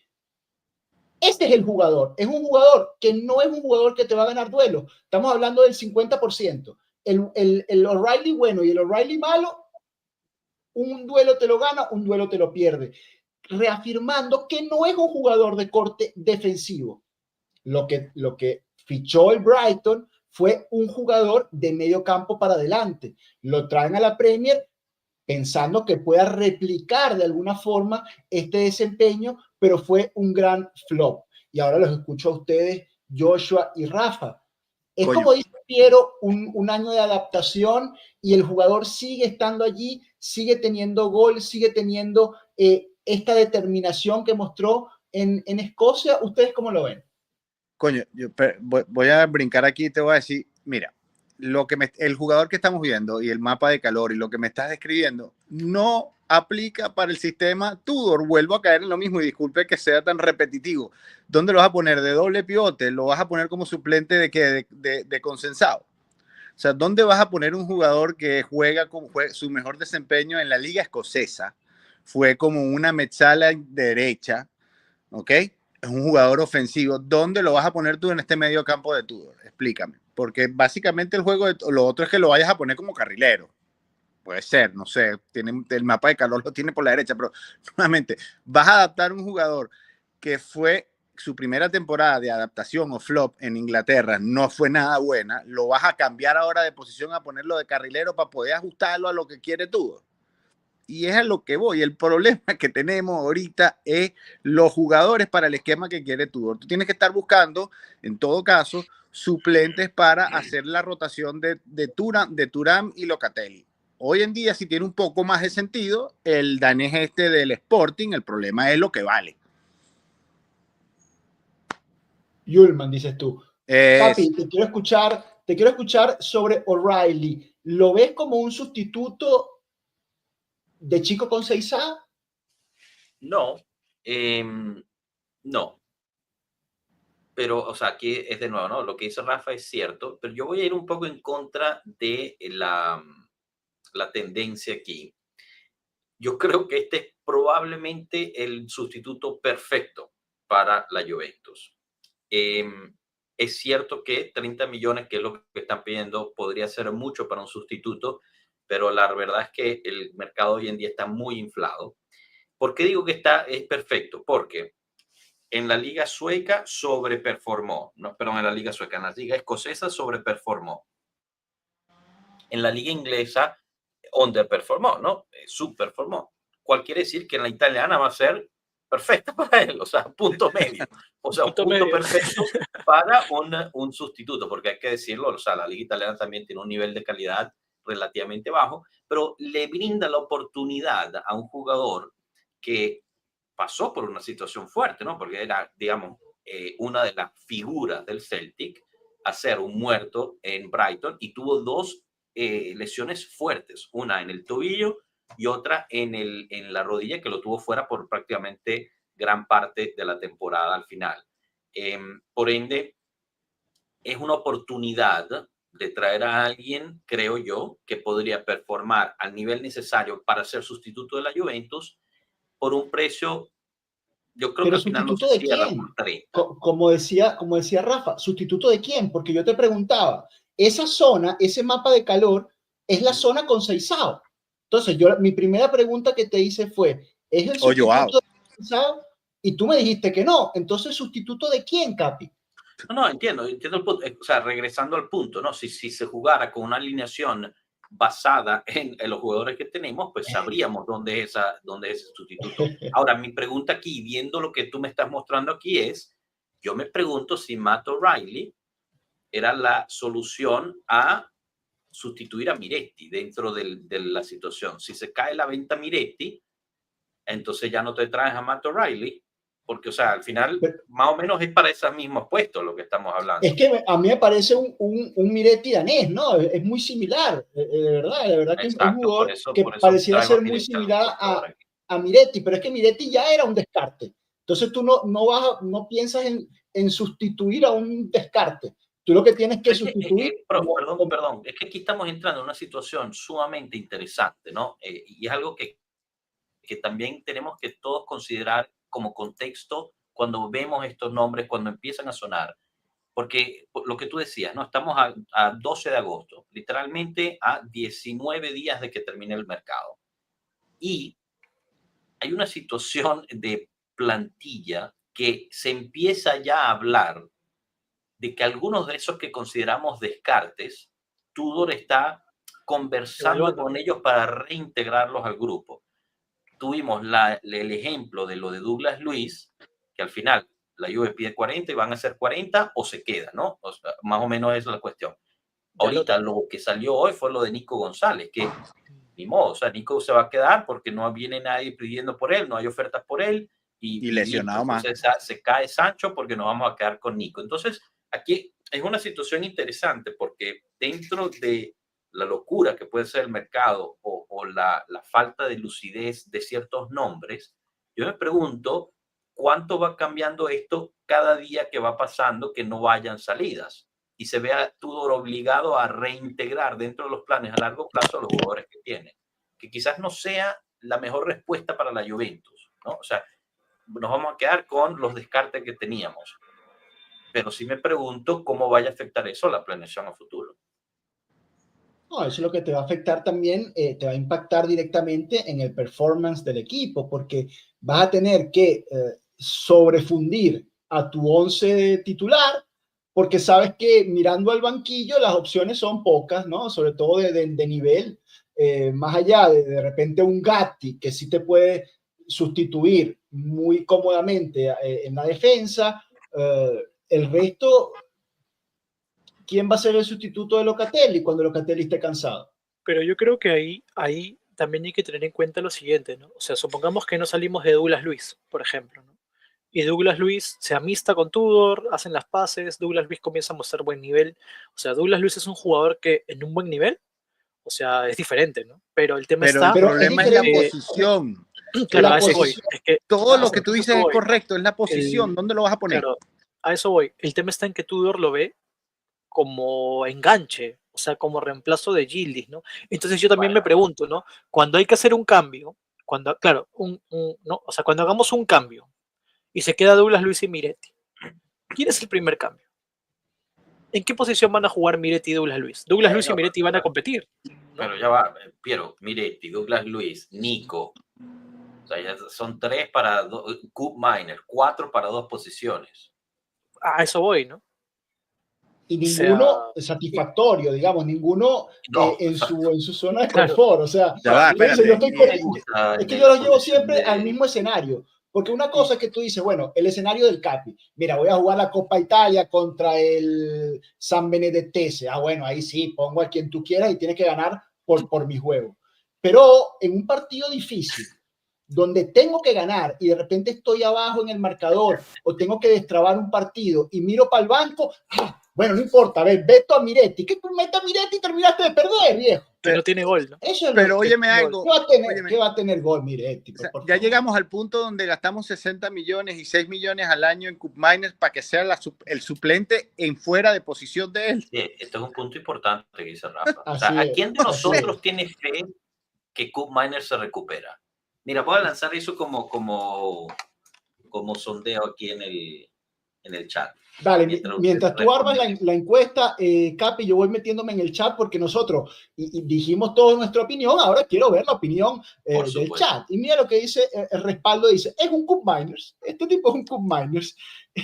Este es el jugador. Es un jugador que no es un jugador que te va a ganar duelos. Estamos hablando del 50%. El O'Reilly bueno y el O'Reilly malo, un duelo te lo gana, un duelo te lo pierde. Reafirmando que no es un jugador de corte defensivo. Lo que fichó el Brighton fue un jugador de medio campo para adelante. Lo traen a la Premier pensando que pueda replicar de alguna forma este desempeño, pero fue un gran flop. Y ahora los escucho a ustedes, Joshua y Rafa. Es Coño. como dice Piero, un año de adaptación y el jugador sigue estando allí, sigue teniendo gol, sigue teniendo esta determinación que mostró en Escocia. ¿Ustedes cómo lo ven? Coño, voy a brincar aquí y te voy a decir, mira, el jugador que estamos viendo y el mapa de calor y lo que me estás describiendo no aplica para el sistema Tudor. Vuelvo a caer en lo mismo y disculpe que sea tan repetitivo. ¿Dónde lo vas a poner? ¿De doble pivote? ¿Lo vas a poner como suplente de consensado? O sea, ¿dónde vas a poner un jugador que juega su mejor desempeño en la liga escocesa? Fue como una mezzala derecha, ¿ok? Es un jugador ofensivo. ¿Dónde lo vas a poner tú en este medio campo de Tudor? Explícame. Porque básicamente lo otro es que lo vayas a poner como carrilero. Puede ser, no sé, el mapa de calor lo tiene por la derecha, pero nuevamente vas a adaptar un jugador que fue su primera temporada de adaptación o flop en Inglaterra, no fue nada buena, lo vas a cambiar ahora de posición a ponerlo de carrilero para poder ajustarlo a lo que quiere Tudor. Y es a lo que voy. El problema que tenemos ahorita es los jugadores para el esquema que quiere Tudor. Tú tienes que estar buscando, en todo caso, suplentes para hacer la rotación de Thuram y Locatelli. Hoy en día, si tiene un poco más de sentido, el danés este del Sporting, el problema es lo que vale. Yulman, dices tú. Capi, te quiero escuchar sobre O'Reilly. ¿Lo ves como un sustituto de Chico Conceição? No, no. Pero, o sea, aquí es de nuevo, ¿no? Lo que dice Rafa es cierto, pero yo voy a ir un poco en contra de la tendencia aquí. Yo creo que este es probablemente el sustituto perfecto para la Juventus. Es cierto que 30 millones, que es lo que están pidiendo, podría ser mucho para un sustituto, pero la verdad es que el mercado hoy en día está muy inflado. ¿Por qué digo que es perfecto? Porque en la liga sueca sobreperformó, no, perdón, en la liga sueca, en la liga escocesa sobreperformó. En la liga inglesa underperformó, ¿no? Subperformó. ¿Cuál quiere decir que en la italiana va a ser perfecta para él? O sea, punto medio. O sea, un punto perfecto para un sustituto, porque hay que decirlo, o sea, la liga italiana también tiene un nivel de calidad relativamente bajo, pero le brinda la oportunidad a un jugador que pasó por una situación fuerte, ¿no? Porque era, digamos, una de las figuras del Celtic a ser un muerto en Brighton y tuvo dos lesiones fuertes, una en el tobillo y otra en la rodilla, que lo tuvo fuera por prácticamente gran parte de la temporada al final. Por ende, es una oportunidad de traer a alguien, creo yo, que podría performar al nivel necesario para ser sustituto de la Juventus por un precio, yo creo que al final no se cierra por 30. Como decía Rafa, ¿sustituto de quién? Porque yo te preguntaba, esa zona, ese mapa de calor, es la zona Conceição. Entonces, mi primera pregunta que te hice fue, ¿es el sustituto de Conceição? Y tú me dijiste que no. Entonces, ¿sustituto de quién, Capi? No, entiendo el punto. O sea, regresando al punto, ¿no? Si se jugara con una alineación basada en los jugadores que tenemos, pues sabríamos dónde es ese sustituto. Ahora, mi pregunta aquí, viendo lo que tú me estás mostrando aquí, yo me pregunto si Matt O'Reilly era la solución a sustituir a Miretti dentro de la situación. Si se cae la venta Miretti, entonces ya no te traes a Matt O'Reilly, porque, o sea, al final, más o menos es para esos mismos puestos lo que estamos hablando. Es que a mí me parece un Miretti danés, ¿no? Es muy similar, de verdad que exacto, es un jugador por eso que pareciera ser muy similar a Miretti, pero es que Miretti ya era un descarte. Entonces tú no piensas en sustituir a un descarte. Tú lo que tienes que sustituir... Perdón, es que aquí estamos entrando en una situación sumamente interesante, ¿no? Y es algo que también tenemos que todos considerar como contexto cuando vemos estos nombres, cuando empiezan a sonar? Porque lo que tú decías, ¿no? Estamos a 12 de agosto, literalmente a 19 días de que termine el mercado. Y hay una situación de plantilla que se empieza ya a hablar de que algunos de esos que consideramos descartes, Tudor está conversando con ellos para reintegrarlos al grupo. Tuvimos el ejemplo de lo de Douglas Luiz, que al final la Juve pide 40 y van a ser 40 o se queda, ¿no? O sea, más o menos esa es la cuestión. Ahorita lo que salió hoy fue lo de Nico González, que ni modo, o sea, Nico se va a quedar porque no viene nadie pidiendo por él, no hay ofertas por él. Y lesionado más. Entonces se cae Sancho porque nos vamos a quedar con Nico. Entonces, aquí es una situación interesante porque dentro de la locura que puede ser el mercado o la falta de lucidez de ciertos nombres, yo me pregunto cuánto va cambiando esto cada día que va pasando que no vayan salidas y se vea Tudor obligado a reintegrar dentro de los planes a largo plazo a los jugadores que tiene, que quizás no sea la mejor respuesta para la Juventus, ¿no? O sea, nos vamos a quedar con los descartes que teníamos. Pero sí me pregunto cómo vaya a afectar eso a la planeación a futuro. No, eso es lo que te va a afectar también, te va a impactar directamente en el performance del equipo, porque vas a tener que sobrefundir a tu 11 titular, porque sabes que mirando al banquillo las opciones son pocas, ¿no? Sobre todo de nivel, más allá de repente un Gatti que sí te puede sustituir muy cómodamente en la defensa, el resto, ¿quién va a ser el sustituto de Locatelli cuando Locatelli esté cansado? Pero yo creo que ahí también hay que tener en cuenta lo siguiente, ¿no? O sea, supongamos que no salimos de Douglas Luiz, por ejemplo, ¿no? Y Douglas Luiz se amista con Tudor, hacen las paces, Douglas Luiz comienza a mostrar buen nivel. O sea, Douglas Luiz es un jugador que en un buen nivel, o sea, es diferente, ¿no? Pero el tema está... El problema es la posición. Claro, a eso voy. Es que, todo lo que tú dices es correcto, es la posición. ¿Dónde lo vas a poner? Claro, a eso voy. El tema está en que Tudor lo ve como enganche, o sea, como reemplazo de Yildiz, ¿no? Entonces yo también me pregunto, ¿no? Cuando hay que hacer un cambio, claro, ¿no? O sea, cuando hagamos un cambio y se queda Douglas Luiz y Miretti, ¿quién es el primer cambio? ¿En qué posición van a jugar Miretti y Douglas Luiz? Douglas Luiz y Miretti van a competir, ¿no? Pero ya va, Piero, Miretti, Douglas Luiz, Nico. O sea, ya son 3 para Koop Miner, 4 para 2 posiciones. A eso voy, ¿no? Y ninguno satisfactorio, digamos, ninguno en su zona de confort. O sea, es que yo los llevo siempre al mismo escenario. Porque una cosa es que tú dices, bueno, el escenario del Capi. Mira, voy a jugar la Copa Italia contra el San Benedettese. Ah, bueno, ahí sí, pongo a quien tú quieras y tienes que ganar por mi juego. Pero en un partido difícil, donde tengo que ganar y de repente estoy abajo en el marcador o tengo que destrabar un partido y miro para el banco, bueno, no importa, a ver, veto a Miretti. ¿Qué meta a Miretti y terminaste de perder, viejo? Que no tiene gol, ¿no? Eso es pero óyeme algo. ¿Qué va a tener gol Miretti? O sea, ya llegamos al punto donde gastamos 60 millones y 6 millones al año en Koop Miners para que sea el suplente en fuera de posición de él. Sí, esto es un punto importante que dice Rafa. O sea, ¿a quién de nosotros tiene fe que Koop Miners se recupera? Mira, voy a lanzar eso como sondeo aquí en el chat. Dale, mientras tú armas la encuesta, Capi, yo voy metiéndome en el chat porque nosotros y dijimos toda nuestra opinión, ahora quiero ver la opinión del chat. Y mira lo que dice el respaldo, dice, es un Koop Miners, este tipo es un Koop Miners.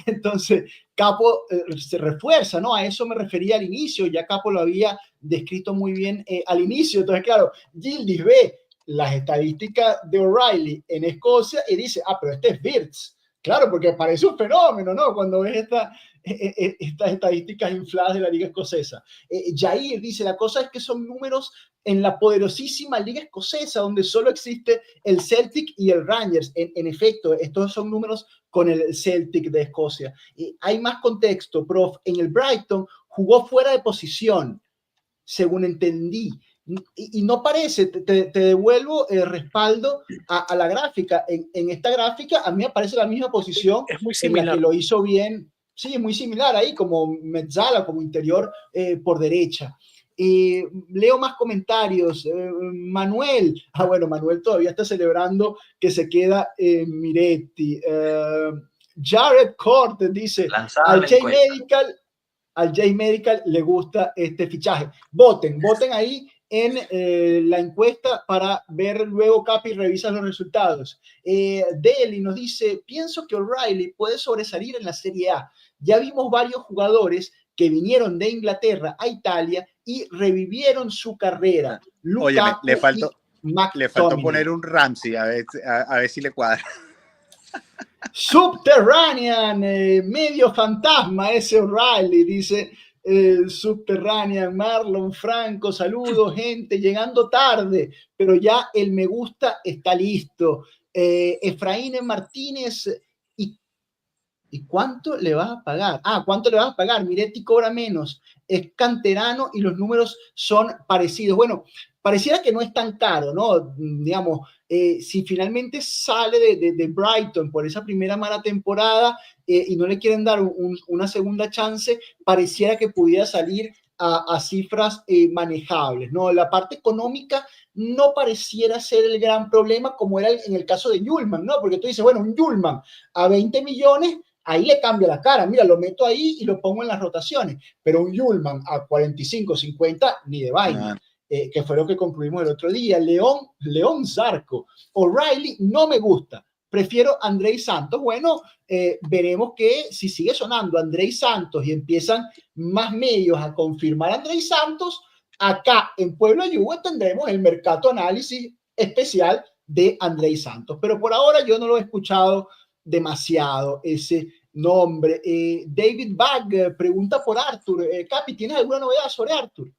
Entonces, Capo se refuerza, ¿no? A eso me refería al inicio, ya Capo lo había descrito muy bien al inicio. Entonces, claro, Yildiz ve las estadísticas de O'Reilly en Escocia y dice, pero este es Wirtz. Claro, porque parece un fenómeno, ¿no? Cuando ves estas estadísticas infladas de la Liga Escocesa. Jair dice, la cosa es que son números en la poderosísima Liga Escocesa, donde solo existe el Celtic y el Rangers. En efecto, estos son números con el Celtic de Escocia. Hay más contexto, prof. En el Brighton jugó fuera de posición, según entendí. Y no parece, te devuelvo el respaldo a la gráfica. En esta gráfica a mí me parece la misma posición en la que lo hizo bien. Sí, es muy similar ahí, como Mezzala, como interior por derecha. Leo más comentarios. Manuel, bueno, Manuel todavía está celebrando que se queda Miretti. Jared Cortes dice, Lanzada la encuesta. al J Medical le gusta este fichaje. Voten ahí en la encuesta para ver luego, Capi, revisa los resultados. Deli nos dice, pienso que O'Reilly puede sobresalir en la Serie A. Ya vimos varios jugadores que vinieron de Inglaterra a Italia y revivieron su carrera. Oye, le faltó poner un Ramsey, a ver si le cuadra. Subterranean, medio fantasma ese O'Reilly, dice Subterranean. Marlon Franco, saludos, gente, llegando tarde, pero ya el me gusta está listo. Efraín Martínez, ¿y cuánto le vas a pagar? ¿Cuánto le vas a pagar? Miretti cobra menos, es canterano y los números son parecidos. Bueno, pareciera que no es tan caro, ¿no? Digamos, si finalmente sale de Brighton por esa primera mala temporada y no le quieren dar una segunda chance, pareciera que pudiera salir a cifras manejables, ¿no? La parte económica no pareciera ser el gran problema como era en el caso de Yulman, ¿no? Porque tú dices, bueno, un Yulman a 20 millones, ahí le cambia la cara, mira, lo meto ahí y lo pongo en las rotaciones, pero un Yulman a 45, 50, ni de vaina. Que fue lo que concluimos el otro día. León Zarco. O'Reilly no me gusta. Prefiero Andrei Santos. Bueno, veremos que si sigue sonando Andrei Santos y empiezan más medios a confirmar a Andrei Santos, acá en Pueblo Juve tendremos el mercado análisis especial de Andrei Santos. Pero por ahora yo no lo he escuchado demasiado ese nombre. David Bag pregunta por Arthur. Capi, ¿tienes alguna novedad sobre Arthur?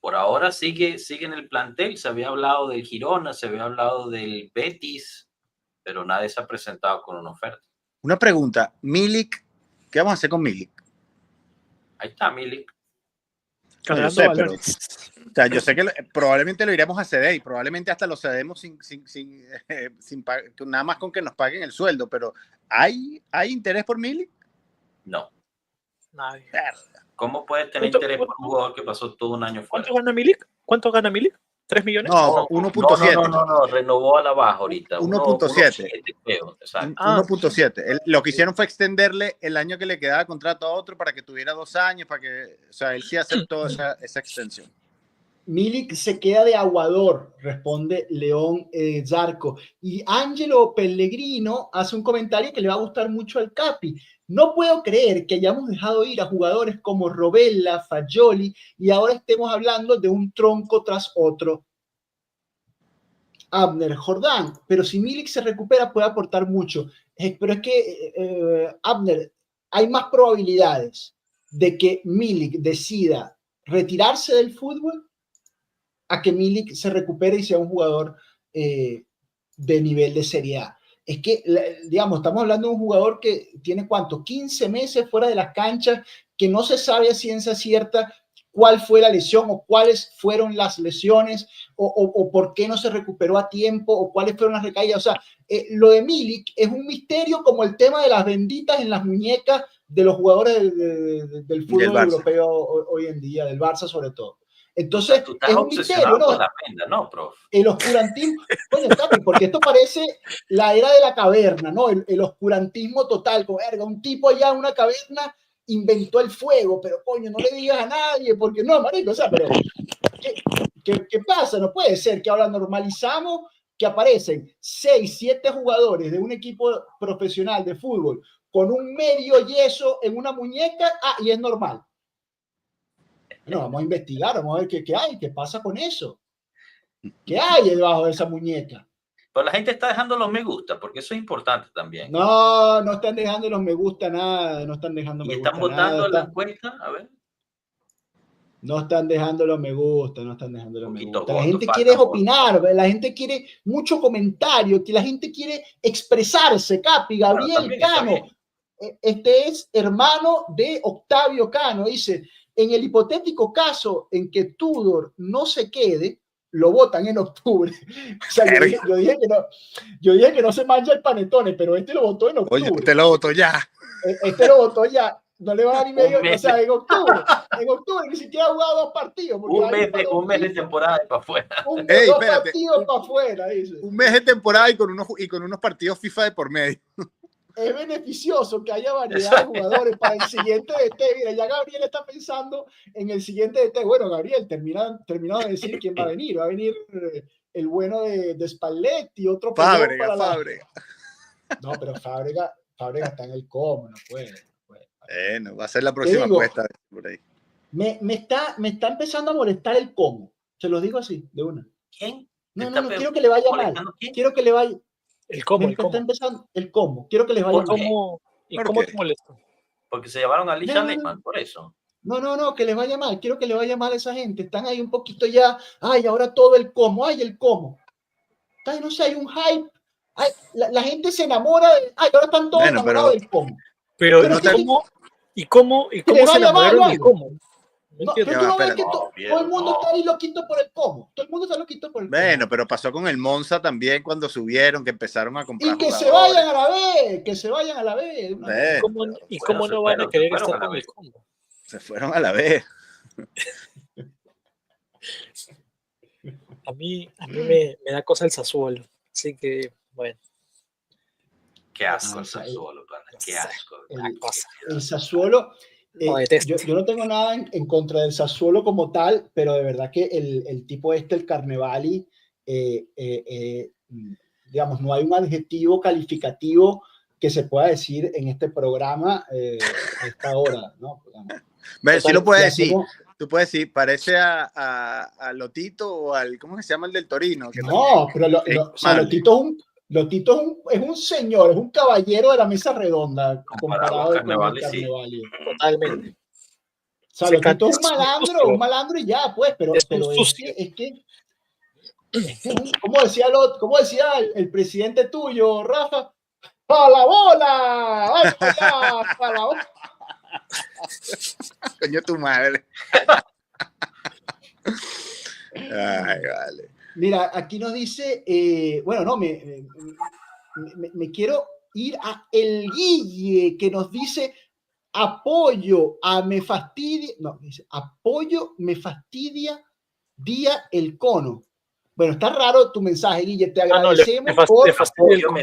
Por ahora sigue en el plantel. Se había hablado del Girona, se había hablado del Betis, pero nadie se ha presentado con una oferta. Una pregunta, Milik, ¿qué vamos a hacer con Milik? Ahí está Milik. No, yo sé, pero, o sea, yo sé que probablemente lo iremos a ceder y probablemente hasta lo cedemos sin nada más con que nos paguen el sueldo, pero ¿hay interés por Milik? No. Nadie. ¿Cómo puedes tener interés por un jugador que pasó todo un año fuera? ¿Cuánto gana Milik? ¿3 millones? No, 1.7. No, renovó a la baja ahorita. 1.7. 1.7. Lo que hicieron fue extenderle el año que le quedaba contrato a otro para que tuviera 2 años, para que, o sea, él sí aceptó esa extensión. Milik se queda de aguador, responde León Zarco. Y Angelo Pellegrino hace un comentario que le va a gustar mucho al Capi. No puedo creer que hayamos dejado ir a jugadores como Robella, Fagioli y ahora estemos hablando de un tronco tras otro. Abner, Jordán, pero si Milik se recupera puede aportar mucho. Pero es que, Abner, hay más probabilidades de que Milik decida retirarse del fútbol a que Milik se recupere y sea un jugador de nivel de Serie A. Es que, digamos, estamos hablando de un jugador que tiene, ¿cuánto? 15 meses fuera de las canchas, que no se sabe a ciencia cierta cuál fue la lesión o cuáles fueron las lesiones o por qué no se recuperó a tiempo o cuáles fueron las recaídas. O sea, lo de Milik es un misterio como el tema de las benditas en las muñecas de los jugadores del fútbol europeo hoy en día, del Barça sobre todo. Entonces, tú estás es un misterio, ¿no? Con la venda, ¿no, prof? El oscurantismo, bueno, Capi, porque esto parece la era de la caverna, ¿no? El oscurantismo total, un tipo allá en una caverna inventó el fuego, pero coño, no le digas a nadie, porque no, marico, o sea, pero ¿qué pasa? No puede ser que ahora normalizamos que aparecen 6, 7 jugadores de un equipo profesional de fútbol con un medio yeso en una muñeca, y es normal. No, vamos a investigar, vamos a ver qué hay, qué pasa con eso. ¿Qué hay debajo de esa muñeca? Pero la gente está dejando los me gusta, porque eso es importante también. No están dejando los me gusta nada, no están dejando me gusta nada. ¿Y están votando la encuesta? A ver. No están dejando los me gusta, no están dejando los me gusta. La gente quiere quiere opinar, la gente quiere mucho comentario, que la gente quiere expresarse. Capi, Gabriel Cano, este es hermano de Octavio Cano, dice, en el hipotético caso en que Tudor no se quede, lo votan en octubre. O sea, yo dije que no se mancha el panetone, pero este lo votó en octubre. Oye, este lo votó ya. Este lo votó ya. No le va a dar ni medio, o sea, en octubre ni siquiera ha jugado 2 partidos. Un mes de temporada y para afuera. Dos partidos para afuera, dice. Un mes de temporada y con unos partidos FIFA de por medio. es beneficioso que haya variedad de jugadores para el siguiente DT. Mira, ya Gabriel está pensando en el siguiente DT. Bueno, Gabriel, terminado de decir quién va a venir. Va a venir el bueno de Spalletti, otro Fábrega, para Fábrega. No, pero Fábrega está en el Como, no puede. Bueno, va a ser la próxima apuesta por ahí. Me está empezando a molestar el Como. Se los digo así, de una. ¿Quién? No, quiero que le vaya mal. ¿Quién? Quiero que le vaya. El Como. Está empezando el Como. Quiero que les vaya mal. ¿Y cómo te molesta? Porque se llevaron a Lisha Lehmann, por eso. No, que les vaya mal. Quiero que le vaya mal a esa gente. Están ahí un poquito ya. Ay, ahora todo el Como. Ay, el Como. Ay, no sé, hay un hype. Ay, la gente se enamora de. Ay, ahora están todos enamorados del Como. Pero no ¿cómo se enamoraron del Como? No, pero tú no ves que todo el mundo está ahí loquito por el Como. Todo el mundo está loquito por el Como. Bueno, pero pasó con el Monza también cuando subieron, que empezaron a comprar. Y que se vayan a la B, que se vayan a la B. ¿Y cómo no van a querer estar con el Como? Se fueron a la B. A mí me da cosa el Sassuolo. Así que, bueno. Qué asco el Sassuolo, qué asco. El Sassuolo. Yo no tengo nada en contra del Sassuolo como tal, pero de verdad que el tipo el Carnevali, digamos, no hay un adjetivo calificativo que se pueda decir en este programa a esta hora, ¿no? Sí lo puedes decir. Tú puedes decir, parece a Lotito o al, ¿cómo se llama el del Torino? Que no, pero Lotito es un señor, es un caballero de la mesa redonda comparado con el Carnevali. Sí. Totalmente. O sea, Lotito es un malandro y ya, pues, pero es que ¿cómo decía el presidente tuyo, Rafa? ¡Pa la bola! ¡Vamos allá! ¡Pa la bola! Coño tu madre. Ay, vale. Mira, aquí nos dice, bueno, no, me quiero ir a el Guille, que nos dice apoyo me fastidia día el cono. Bueno, está raro tu mensaje, Guille, te agradecemos me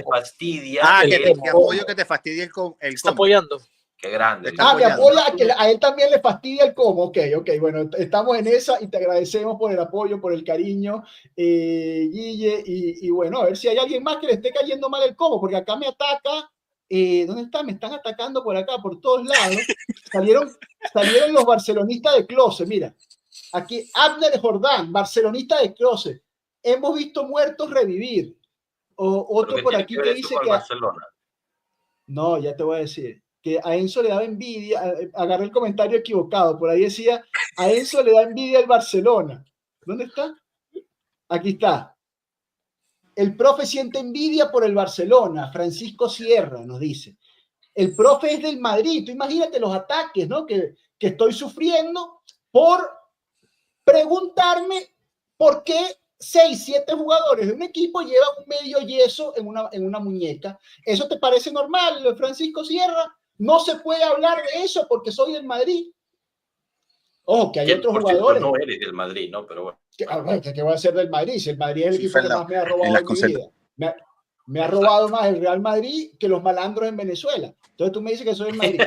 fastidia. Que apoyo que te fastidie el cono. Está apoyando. Qué grande. Me apoya a que a él también le fastidia el cómo. Ok, bueno, estamos en esa y te agradecemos por el apoyo, por el cariño, Guille, y bueno, a ver si hay alguien más que le esté cayendo mal el cómo, porque acá me ataca, ¿dónde está? Me están atacando por acá, por todos lados. Salieron los barcelonistas de closet, mira, aquí Abner Jordán, barcelonista de closet, hemos visto muertos revivir. Otro por aquí que dice que... Barcelona. No, ya te voy a decir. Que a Enzo le daba envidia, agarré el comentario equivocado, por ahí decía, a Enzo le da envidia el Barcelona. ¿Dónde está? Aquí está. El profe siente envidia por el Barcelona, Francisco Sierra nos dice. El profe es del Madrid, tú imagínate los ataques, ¿no? que estoy sufriendo por preguntarme por qué 6, 7 jugadores de un equipo llevan un medio yeso en una muñeca. ¿Eso te parece normal, Francisco Sierra? No se puede hablar de eso porque soy del Madrid. Ojo, que hay otros jugadores. No eres del Madrid, ¿no? Pero bueno. ¿Qué voy a ser del Madrid? Si el Madrid es el equipo que más me ha robado en mi vida. Me ha robado más el Real Madrid que los malandros en Venezuela. Entonces tú me dices que soy del Madrid.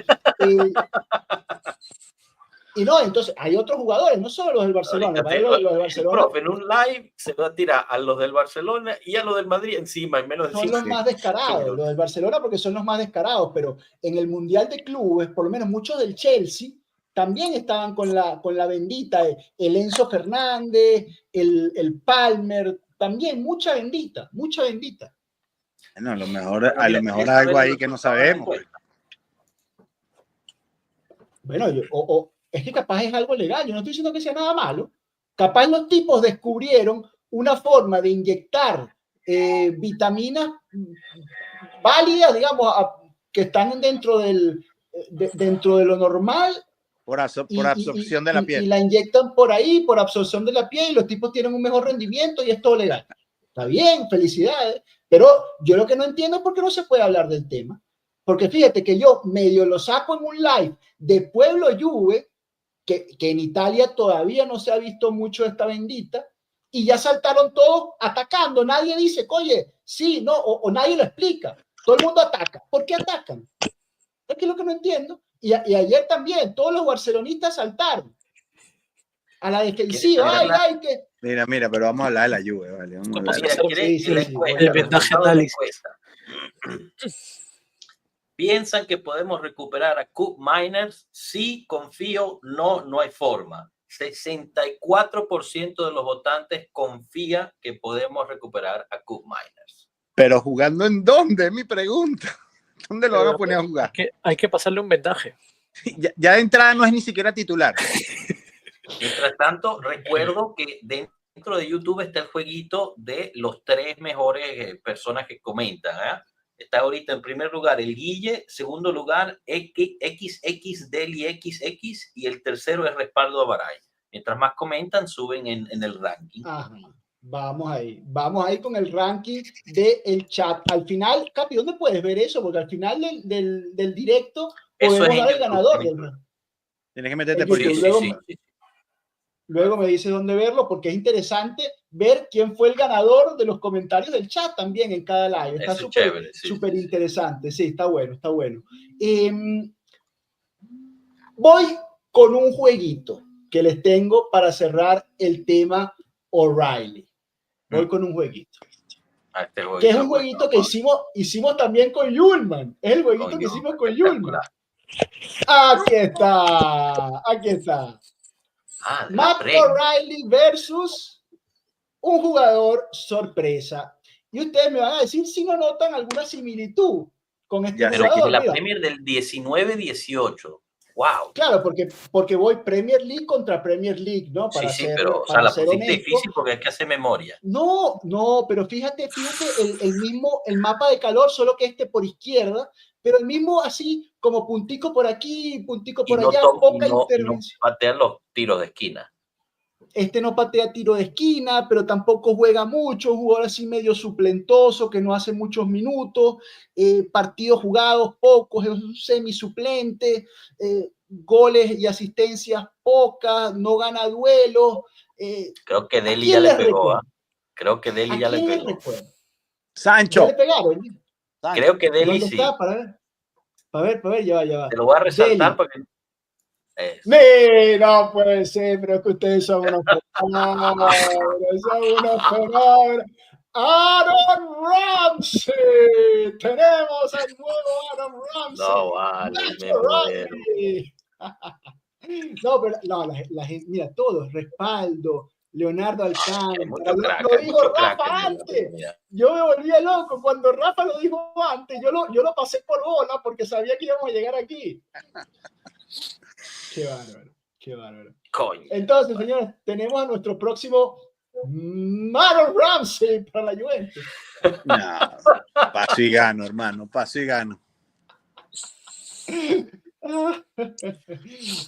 Y no, entonces hay otros jugadores, no solo los del Barcelona. Los del Barcelona. Profe, en un live se va a tirar a los del Barcelona y a los del Madrid encima, en menos de 5 Son los más descarados, los del Barcelona porque son los más descarados, pero en el Mundial de Clubes, por lo menos muchos del Chelsea, también estaban con la bendita, el Enzo Fernández, el Palmer, también mucha bendita. Bueno, a lo mejor algo ahí que no sabemos. Bueno, es que capaz es algo legal, yo no estoy diciendo que sea nada malo. Capaz los tipos descubrieron una forma de inyectar vitaminas válidas, digamos, que están dentro de lo normal. Por absorción de la piel. Y la inyectan por ahí, por absorción de la piel, y los tipos tienen un mejor rendimiento y es todo legal. Está bien, felicidades. Pero yo lo que no entiendo es por qué no se puede hablar del tema. Porque fíjate que yo medio lo saco en un live de Pueblo Juve, que en Italia todavía no se ha visto mucho esta bendita, y ya saltaron todos atacando. Nadie dice, oye, sí, no, o nadie lo explica. todo el mundo ataca. ¿Por qué atacan? Es que es lo que no entiendo. Y ayer también, todos los barcelonistas saltaron a la defensiva. Ay, que... Mira, pero vamos a hablar de la Juve, ¿vale? Vamos a hablar de la... El vendaje análisis. ¿Piensan que podemos recuperar a Cup Miners? Sí, confío, no hay forma. 64% de los votantes confía que podemos recuperar a Cup Miners. Pero ¿jugando en dónde? Es mi pregunta. ¿Dónde lo van a poner a jugar? Hay que pasarle un vendaje. Ya de entrada no es ni siquiera titular. Mientras tanto, recuerdo que dentro de YouTube está el jueguito de los 3 mejores personas que comentan. Está ahorita en primer lugar el Guille, segundo lugar XX Deli XX y el tercero es Respaldo a Baray. Mientras más comentan, suben en el ranking. Ajá. Vamos ahí con el ranking del chat. Al final, Capi, ¿dónde puedes ver eso? Porque al final del directo podemos dar el ganador. Tienes que meterte por YouTube. Luego me dices dónde verlo, porque es interesante ver quién fue el ganador de los comentarios del chat también en cada live. Está súper interesante. Sí, está bueno. Voy con un jueguito que les tengo para cerrar el tema O'Reilly. Voy con un jueguito. Que es un jueguito que hicimos también con Yulman. Es el jueguito que hicimos con Yulman. Aquí está. Matt O'Reilly versus un jugador sorpresa. Y ustedes me van a decir si no notan alguna similitud con este jugador. Pero la Premier del 19-18. Wow. Claro, porque voy Premier League contra Premier League, ¿no? Pero la pusiste difícil porque hay que hacer memoria. No, pero fíjate el mapa de calor, solo que por izquierda, pero el mismo así como puntico por aquí, puntico por allá, poca intervención. No patean los tiros de esquina. No patea tiro de esquina, pero tampoco juega mucho, un jugador así medio suplentoso, que no hace muchos minutos, partidos jugados pocos, es un semisuplente, goles y asistencias pocas, no gana duelos. Creo que Deli ya le pegó. Creo que Deli ya le pegó. Sancho. ¿Le pegaron? Creo que Deli sí. Está? Para ver, ya va. Te lo voy a resaltar porque... No puede ser, pero es que ustedes son unos fenómenos. Aaron Ramsey. Tenemos al nuevo Aaron Ramsey. No, vale. La gente, mira, todos, Respaldo, Leonardo Alcántara, lo dijo Rafa antes. Yo me volvía loco cuando Rafa lo dijo antes. Yo lo pasé por bola porque sabía que íbamos a llegar aquí. Qué bárbaro. Coño. Entonces, señores, tenemos a nuestro próximo Aaron Ramsey para la Juventus. No, paso y gano, hermano, paso y gano.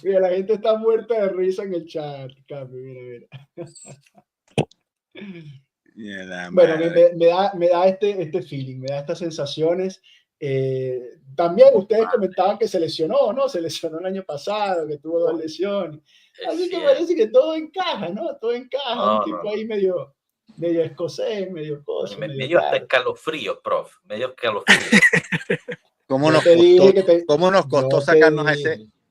Mira, la gente está muerta de risa en el chat, Capi, mira. Bueno, me da este feeling, me da estas sensaciones. También ustedes comentaban que se lesionó, ¿no? Se lesionó el año pasado, que tuvo 2 lesiones. Así que parece que todo encaja, ¿no? Todo encaja. Un tipo ahí medio escocés, medio cosa. Medio hasta escalofríos, prof. Medio escalofríos. ¿Cómo nos costó sacarnos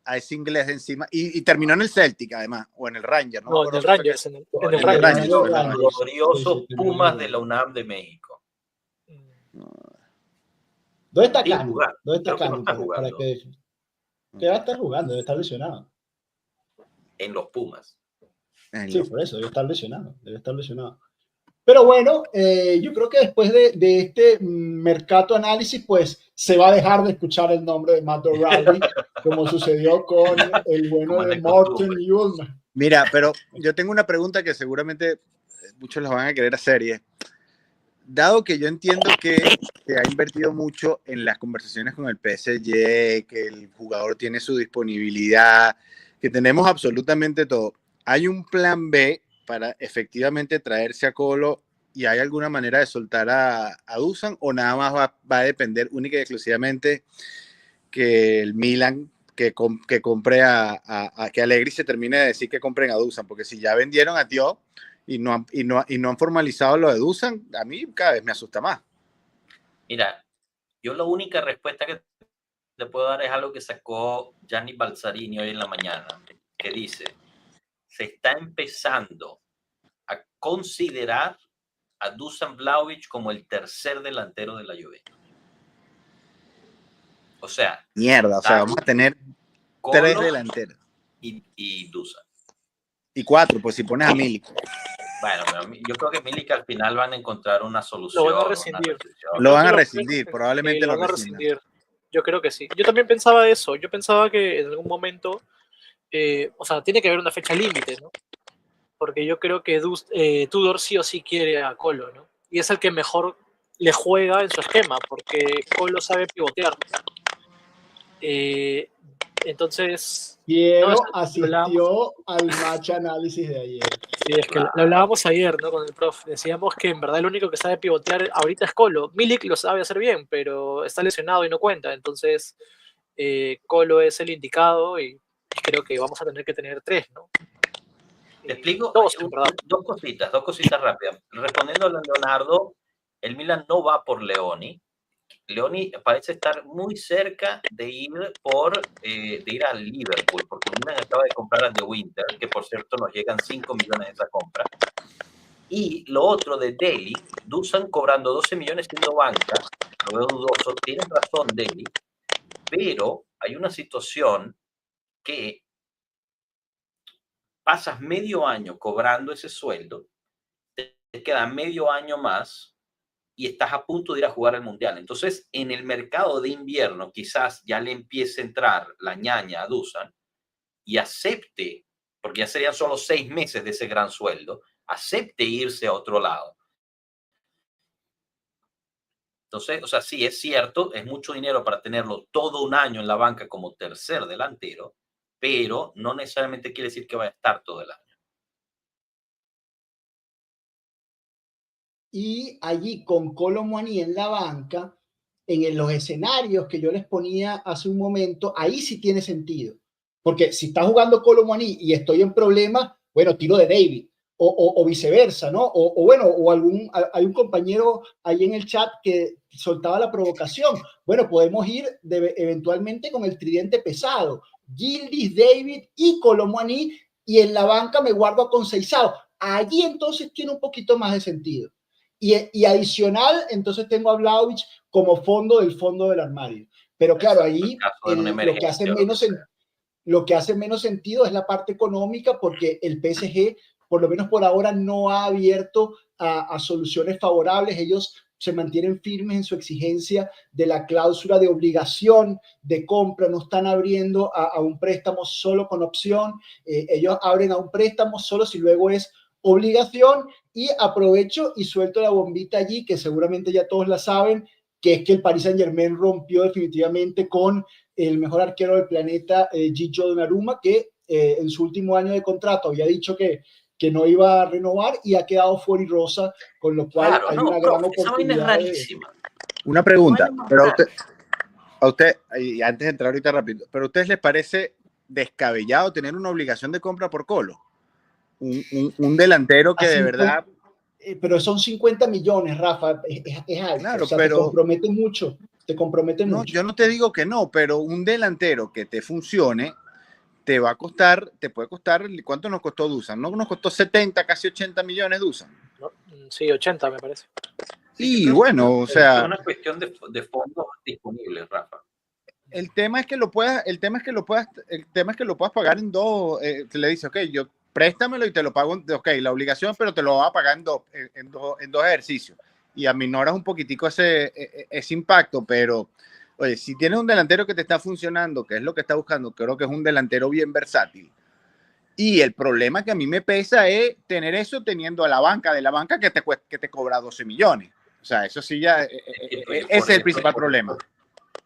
a ese inglés de encima? Y terminó en el Celtic, además, o en el Rangers, ¿no? No, en el Rangers. En el Rangers. Los gloriosos Pumas de la UNAM de México. ¿Dónde está Cano? Para que va a estar jugando, debe estar lesionado. En los Pumas. Sí, por eso, debe estar lesionado. Pero bueno, yo creo que después de este mercado análisis, pues se va a dejar de escuchar el nombre de Matt O'Reilly, como sucedió con el bueno de Morten Hjulmand. Mira, pero yo tengo una pregunta que seguramente muchos les van a querer hacer, y es, dado que yo entiendo que se ha invertido mucho en las conversaciones con el PSG, que el jugador tiene su disponibilidad, que tenemos absolutamente todo, ¿hay un plan B para efectivamente traerse a Colo y hay alguna manera de soltar a Dusan, o nada más va a depender única y exclusivamente que el Milan que compre que Allegri se termine de decir que compren a Dusan? Porque si ya vendieron a Diop y no han formalizado lo de Dusan, a mí cada vez me asusta más. Mira, Yo la única respuesta que te puedo dar es algo que sacó Gianni Balzarini hoy en la mañana, que dice, se está empezando a considerar a Dusan Vlahovic como el tercer delantero de la Juventus. O sea, Mierda, o sea, vamos a tener Colo 3 delanteros. y Dusan. Y 4, pues si pones a Milik. Bueno, pero yo creo que Milik al final van a encontrar una solución. Lo van a rescindir. Lo van a Yo creo que rescindir, probablemente lo lo van a rescindan. rescindir. Yo creo que sí. Yo también pensaba eso. Yo pensaba que en algún momento, o sea, tiene que haber una fecha límite, ¿no? Porque yo creo que Tudor sí o sí quiere a Colo, ¿no? Y es el que mejor le juega en su esquema, porque Colo sabe pivotear. Entonces, Piero lo hablábamos, asistió al match análisis de ayer. sí, es que lo hablábamos ayer, ¿no? Con el prof. Decíamos que en verdad el único que sabe pivotear ahorita es Colo. Milik lo sabe hacer bien, pero está lesionado y no cuenta. Entonces, Colo es el indicado y creo que vamos a tener que tener 3, ¿no? Te explico Dos, en verdad. dos cositas rápidas. Respondiendo a Leonardo, el Milan no va por Leoni. Leoni parece estar muy cerca de ir al Liverpool, porque el Milan acaba de comprar a De Winter, que por cierto nos llegan 5 millones de esa compra. Y lo otro de Deli, Dusan cobrando 12 millones siendo banca, lo veo dudoso, tienes razón Deli, pero hay una situación que pasas medio año cobrando ese sueldo, te queda medio año más y estás a punto de ir a jugar el Mundial. Entonces, en el mercado de invierno quizás ya le empiece a entrar la ñaña a Dusan y acepte, porque ya serían solo 6 meses de ese gran sueldo, acepte irse a otro lado. Entonces, o sea, sí, es cierto, es mucho dinero para tenerlo todo un año en la banca como tercer delantero, pero no necesariamente quiere decir que vaya a estar todo el año. Y allí con Kolo Muani en la banca, los escenarios que yo les ponía hace un momento, ahí sí tiene sentido. Porque si está jugando Kolo Muani y estoy en problemas, bueno, tiro de David. O viceversa, ¿no? Hay un compañero ahí en el chat que soltaba la provocación. Bueno, podemos ir eventualmente con el tridente pesado. Gildis, David y Kolo Muani, y en la banca me guardo a Conceição. Allí entonces tiene un poquito más de sentido. Y adicional, entonces tengo a Vlahovic como fondo del armario. Pero claro, ahí lo que hace menos sentido es la parte económica, porque el PSG, por lo menos por ahora, no ha abierto a soluciones favorables. Ellos se mantienen firmes en su exigencia de la cláusula de obligación de compra, no están abriendo a un préstamo solo con opción. Ellos abren a un préstamo solo si luego es obligación. Y aprovecho y suelto la bombita allí, que seguramente ya todos la saben, que es que el Paris Saint-Germain rompió definitivamente con el mejor arquero del planeta, Gigio Donnarumma, que en su último año de contrato había dicho que no iba a renovar y ha quedado fuera y rosa, con lo cual hay una gran oportunidad. Esa vaina es rarísima. Una pregunta, pero a usted, y antes de entrar ahorita rápido, ¿pero a ustedes les parece descabellado tener una obligación de compra por Colo? Un delantero que de verdad... Pero son 50 millones, Rafa, es alto. Claro, o sea, pero... te compromete mucho. Yo no te digo que no, pero un delantero que te funcione te puede costar, ¿cuánto nos costó Dusan? ¿No nos costó 70, casi 80 millones Dusan? ¿No? Sí, 80 me parece. Sí, bueno, o sea... Es una cuestión de fondos disponibles, Rafa. El tema es que lo puedas pagar en dos. Le dices, ok, yo préstamelo y te lo pago, ok, la obligación, pero te lo va a pagar en dos ejercicios. Y aminoras un poquitico ese impacto, pero oye, si tienes un delantero que te está funcionando, que es lo que está buscando, creo que es un delantero bien versátil. Y el problema que a mí me pesa es tener eso teniendo a la banca de la banca que te cobra 12 millones. O sea, eso sí ya, ese es el principal problema.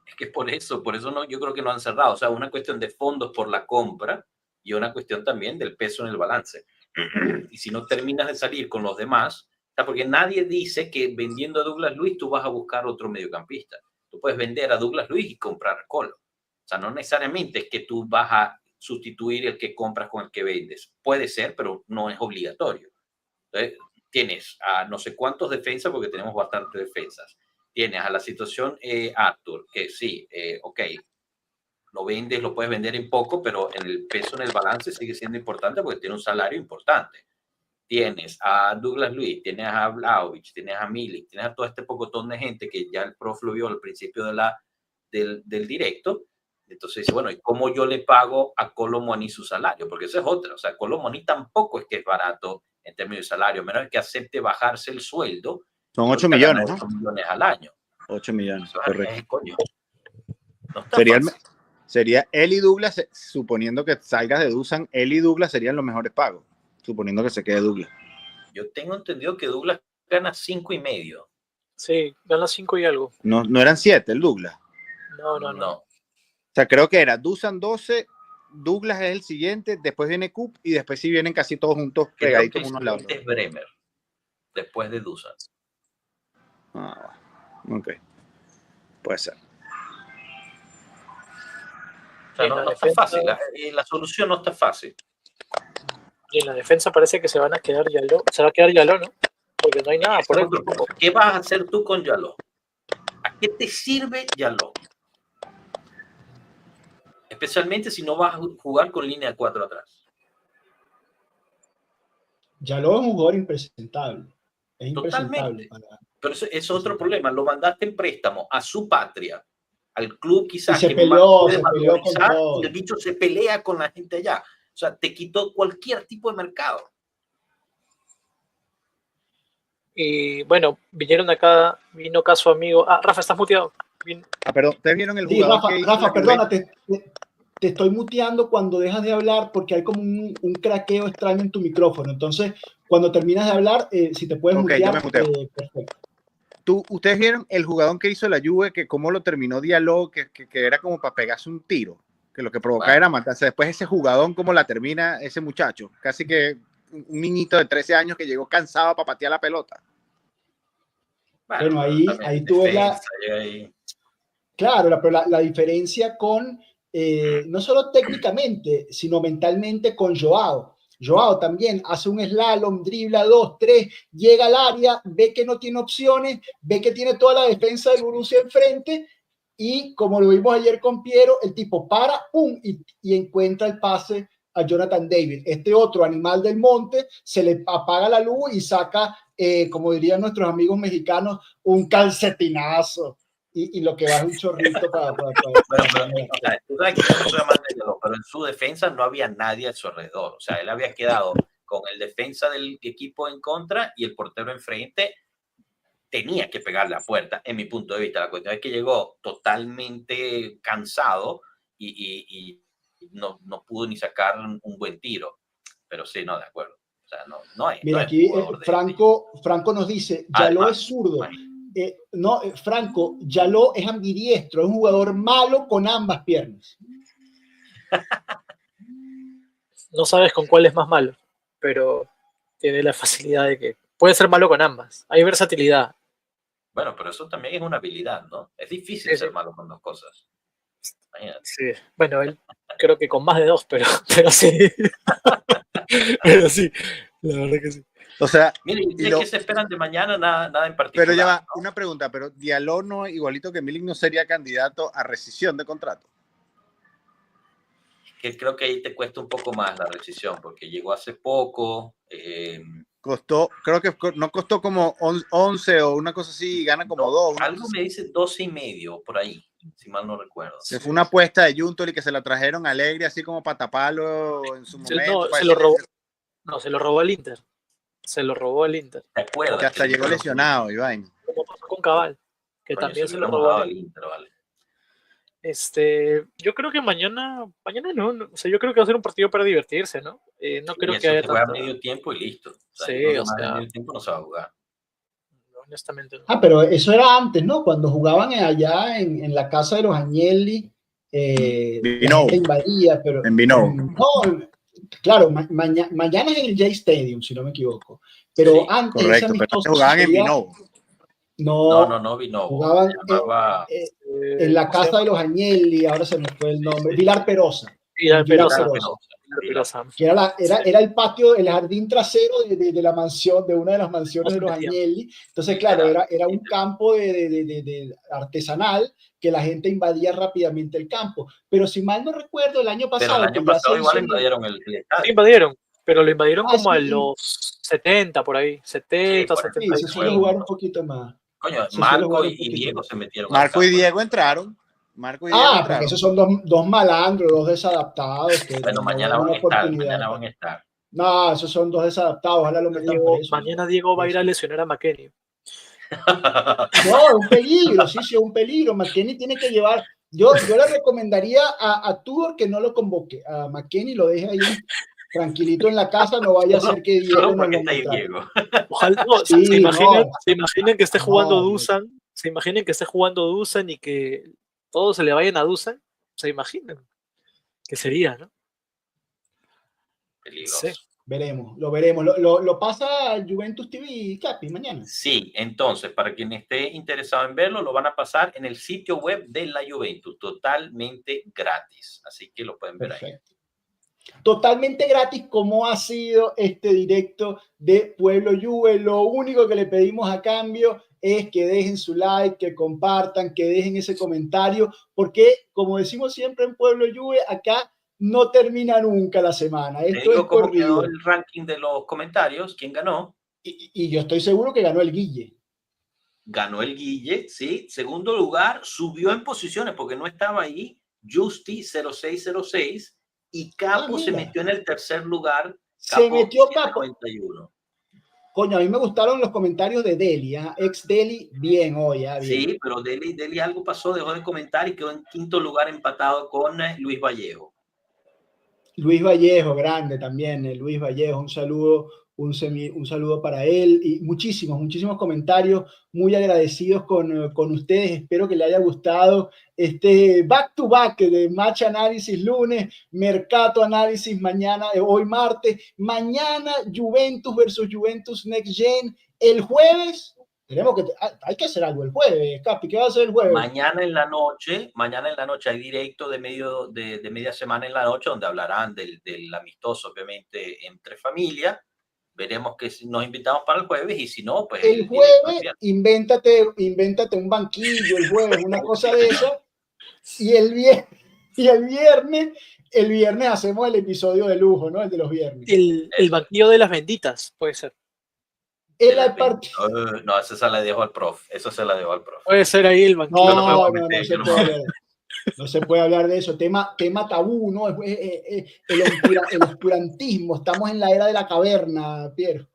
Es que por eso no, yo creo que no han cerrado. O sea, una cuestión de fondos por la compra y una cuestión también del peso en el balance. Y si no terminas de salir con los demás, o sea, porque nadie dice que vendiendo a Douglas Luiz tú vas a buscar otro mediocampista. Tú puedes vender a Douglas Luiz y comprar a Colo. O sea, no necesariamente es que tú vas a sustituir el que compras con el que vendes. Puede ser, pero no es obligatorio. Entonces, tienes a no sé cuántos defensas, porque tenemos bastantes defensas. tienes a la situación Arthur, que sí, ok, lo vendes, lo puedes vender en poco, pero en el peso, en el balance sigue siendo importante porque tiene un salario importante. Tienes a Douglas Luiz, tienes a Vlahovic, tienes a Milik, tienes a todo este pocotón de gente que ya el prof lo vio al principio del directo. Entonces dice, bueno, ¿y cómo yo le pago a Kolo Muani su salario? Porque esa es otra. O sea, Kolo Muani tampoco es que es barato en términos de salario, a menos que acepte bajarse el sueldo. Son 8 millones, ¿no? 8 millones al año. 8 millones, Eso correcto. Coño. No está Sería, fácil. sería él y Douglas, suponiendo que salgas de Dusan, él y Douglas serían los mejores pagos, suponiendo que se quede Douglas. Yo tengo entendido que Douglas gana 5,5. Sí, gana 5 y algo. No, no eran 7 el Douglas. No. O sea, creo que era Dusan 12, Douglas es el siguiente, después viene Coop y después sí vienen casi todos juntos pegaditos unos lados. Es Bremer, después de Dusan. Ah, ok. Puede ser. O sea, En la no está defensa- fácil. La solución no está fácil. Y en la defensa parece que se va a quedar Yaló, ¿no? Porque no hay nada por él. ¿Qué vas a hacer tú con Yaló? ¿A qué te sirve Yaló? Especialmente si no vas a jugar con línea 4 atrás. Yaló es un jugador impresentable. Es Totalmente. impresentable. Pero eso es otro problema. Lo mandaste en préstamo a su patria, al club quizás Y se que peleó, más puede se peleó con valorizar, todo. y el bicho se pelea con la gente allá. O sea, te quitó cualquier tipo de mercado. Y bueno, vino acá su amigo. Rafa, estás muteado. Perdón, ¿ustedes vieron el Sí, jugador Rafa, que hizo Rafa, la Juve? perdónate. Te estoy muteando cuando dejas de hablar porque hay como un craqueo extraño en tu micrófono. Entonces, cuando terminas de hablar, si te puedes Ok, yo mutear, me muteo. perfecto. ¿Ustedes vieron el jugador que hizo la Juve, que cómo lo terminó Diallo, que era como para pegarse un tiro, que lo que provocaba era matarse? Después ese jugador, ¿cómo la termina ese muchacho? Casi que un niñito de 13 años que llegó cansado para patear la pelota. Bueno, ahí tú ves la... Claro, pero la diferencia con, no solo técnicamente, sino mentalmente con Joao. Joao también hace un slalom, dribla 2, 3, llega al área, ve que no tiene opciones, ve que tiene toda la defensa del Borussia enfrente y como lo vimos ayer con Piero, el tipo para, pum, y encuentra el pase a Jonathan David. Este otro animal del monte se le apaga la luz y saca, como dirían nuestros amigos mexicanos, un calcetinazo. Y lo que va es un chorrito para Bueno, pero, tú sabes que yo no soy amante de Diallo, pero en su defensa no había nadie a su alrededor. O sea, él había quedado con el defensa del equipo en contra y el portero enfrente tenía que pegarle a puerta, en mi punto de vista. La cuestión es que llegó totalmente cansado y no pudo ni sacar un buen tiro. Pero sí, no, de acuerdo. O sea, no hay. Mira, no aquí Franco nos dice, Yaló es zurdo. No, Franco, Yaló es ambidiestro, es un jugador malo con ambas piernas. No sabes con cuál es más malo, pero tiene la facilidad de que puede ser malo con ambas. Hay versatilidad. Bueno, pero eso también es una habilidad, ¿no? Es difícil ser malo con dos cosas. Imagínate. Sí. Bueno, él creo que con más de dos, pero sí. Pero sí, la verdad que sí. O sea, miren, ¿qué se esperan de mañana? Nada en particular. Pero ya va, ¿no? una pregunta, pero Diallo no, igualito que Milik, no sería candidato a rescisión de contrato. Que creo que ahí te cuesta un poco más la rescisión, porque llegó hace poco. Costó, creo que no costó como 11 o una cosa así, y gana como 2. Algo me dice 12,5 por ahí, si mal no recuerdo. Se fue una apuesta de Juntoli que se la trajeron alegre, así como para taparlo en su momento. No, se lo robó. No, se lo robó al Inter. Se lo robó al Inter. ¿Te acuerdas? Que hasta llegó lesionado, Iván. Como pasó con Cabal, que también se lo robó al Inter, vale. Yo creo que mañana no, o sea, yo creo que va a ser un partido para divertirse, ¿no? No creo que haya jugar medio tiempo y listo. O sea, sí, o sea, medio tiempo no se va a jugar. Honestamente no. Pero eso era antes, ¿no? Cuando jugaban allá en la casa de los Agnelli, invadía, pero en Vino. No, claro, mañana es en el J Stadium, si no me equivoco. Pero sí, antes correcto, pero jugaban en Vino. No, Vino. Jugaban en la casa de los Agnelli, ahora se me fue el nombre, Vilar Perosa. Y la Pirosa. Pirosa. Que era el patio, el jardín trasero de la mansión, de una de las mansiones de los Agnelli. Entonces, claro, era un campo de artesanal que la gente invadía rápidamente el campo. Pero si mal no recuerdo, el año pasado... Pero el año pasado igual invadieron el estadio. Sí, invadieron, pero lo invadieron como a sí. los 70, por ahí. 70, Sí, 70. Sí, se suele jugar un poquito más. Coño, Marco y Diego se metieron. Marco y Diego entraron. Porque esos son dos malandros, dos desadaptados. Que bueno, mañana van a estar. No, esos son dos desadaptados. Ojalá lo metan preso. Mañana Diego va a ir a lesionar a McKennie. No, es un peligro, sí, es un peligro. McKennie tiene que llevar. Yo le recomendaría a Tudor que no lo convoque. A McKennie lo deje ahí tranquilito en la casa, no vaya a ser que Diego no lo maltrate. Ojalá, Sí, se imaginen que esté jugando Dusan. Se imaginen que esté jugando Dusan y que todos se le vayan a Dusan. Se imaginan que sería, ¿no? Peligroso. Sí. Lo veremos. ¿Lo pasa Juventus TV, Capi, mañana? Sí, entonces, para quien esté interesado en verlo, lo van a pasar en el sitio web de la Juventus, totalmente gratis. Así que lo pueden ver ahí. Totalmente gratis, como ha sido este directo de Pueblo Juve. Lo único que le pedimos a cambio es que dejen su like, que compartan, que dejen ese comentario, porque como decimos siempre en Pueblo Juve, acá no termina nunca la semana. Esto es cómo corrido. quedó el ranking de los comentarios, quién ganó. Y yo estoy seguro que ganó el Guille. Ganó el Guille, sí. Segundo lugar, subió en posiciones porque no estaba ahí. Justi 0606 y Capo se metió en el tercer lugar. Se metió Capo. 91. Coño, a mí me gustaron los comentarios de Deli, ex Deli, bien hoy. Bien. Sí, pero Deli algo pasó, dejó de comentar y quedó en quinto lugar empatado con Luis Vallejo. Luis Vallejo, grande también, Luis Vallejo, un saludo para él y muchísimos comentarios, muy agradecidos con ustedes. Espero que les haya gustado este back to back de Match Análisis lunes, Mercato Análisis mañana, hoy martes, mañana Juventus versus Juventus Next Gen, el jueves. Hay que hacer algo el jueves, Capi. ¿Qué va a hacer el jueves? Mañana en la noche hay directo de media semana en la noche donde hablarán del amistoso, obviamente, entre familia. Veremos que nos invitamos para el jueves y si no, pues... El jueves, invéntate un banquillo el jueves, una cosa de eso. Y el viernes hacemos el episodio de lujo, ¿no? El de los viernes. El banquillo de las benditas, puede ser. No, esa se la dejo al prof. Puede ser ahí el banquillo. No se puede hablar de eso. Tema tabú, ¿no? El oscurantismo. Estamos en la era de la caverna, Piero.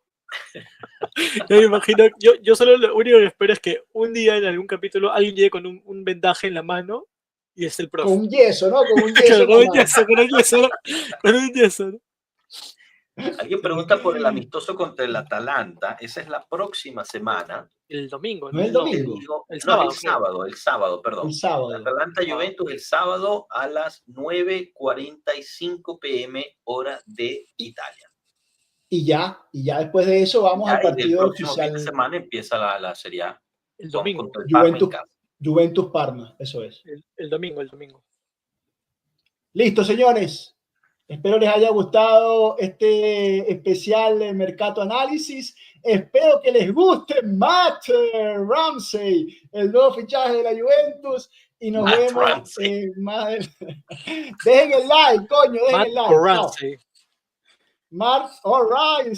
Yo me imagino, yo solo lo único que espero es que un día en algún capítulo alguien llegue con un vendaje en la mano y es el prof. Con un yeso, ¿no? Con un yeso. ¿No? Alguien pregunta por el amistoso contra el Atalanta. Esa es la próxima semana. El domingo, ¿no? El domingo. El sábado, perdón. El sábado. Atalanta Juventus el sábado a las 9:45 p.m. hora de Italia. Y ya después de eso vamos al partido oficial. Fin de semana empieza la Serie A. El domingo. Juventus Parma, eso es. El domingo. Listo, señores. Espero les haya gustado este especial de Mercato Análisis. Espero que les guste Matt Ramsey, el nuevo fichaje de la Juventus. Y nos vemos más. Dejen el like, coño, dejen el like. Ramsey. Matt, all right.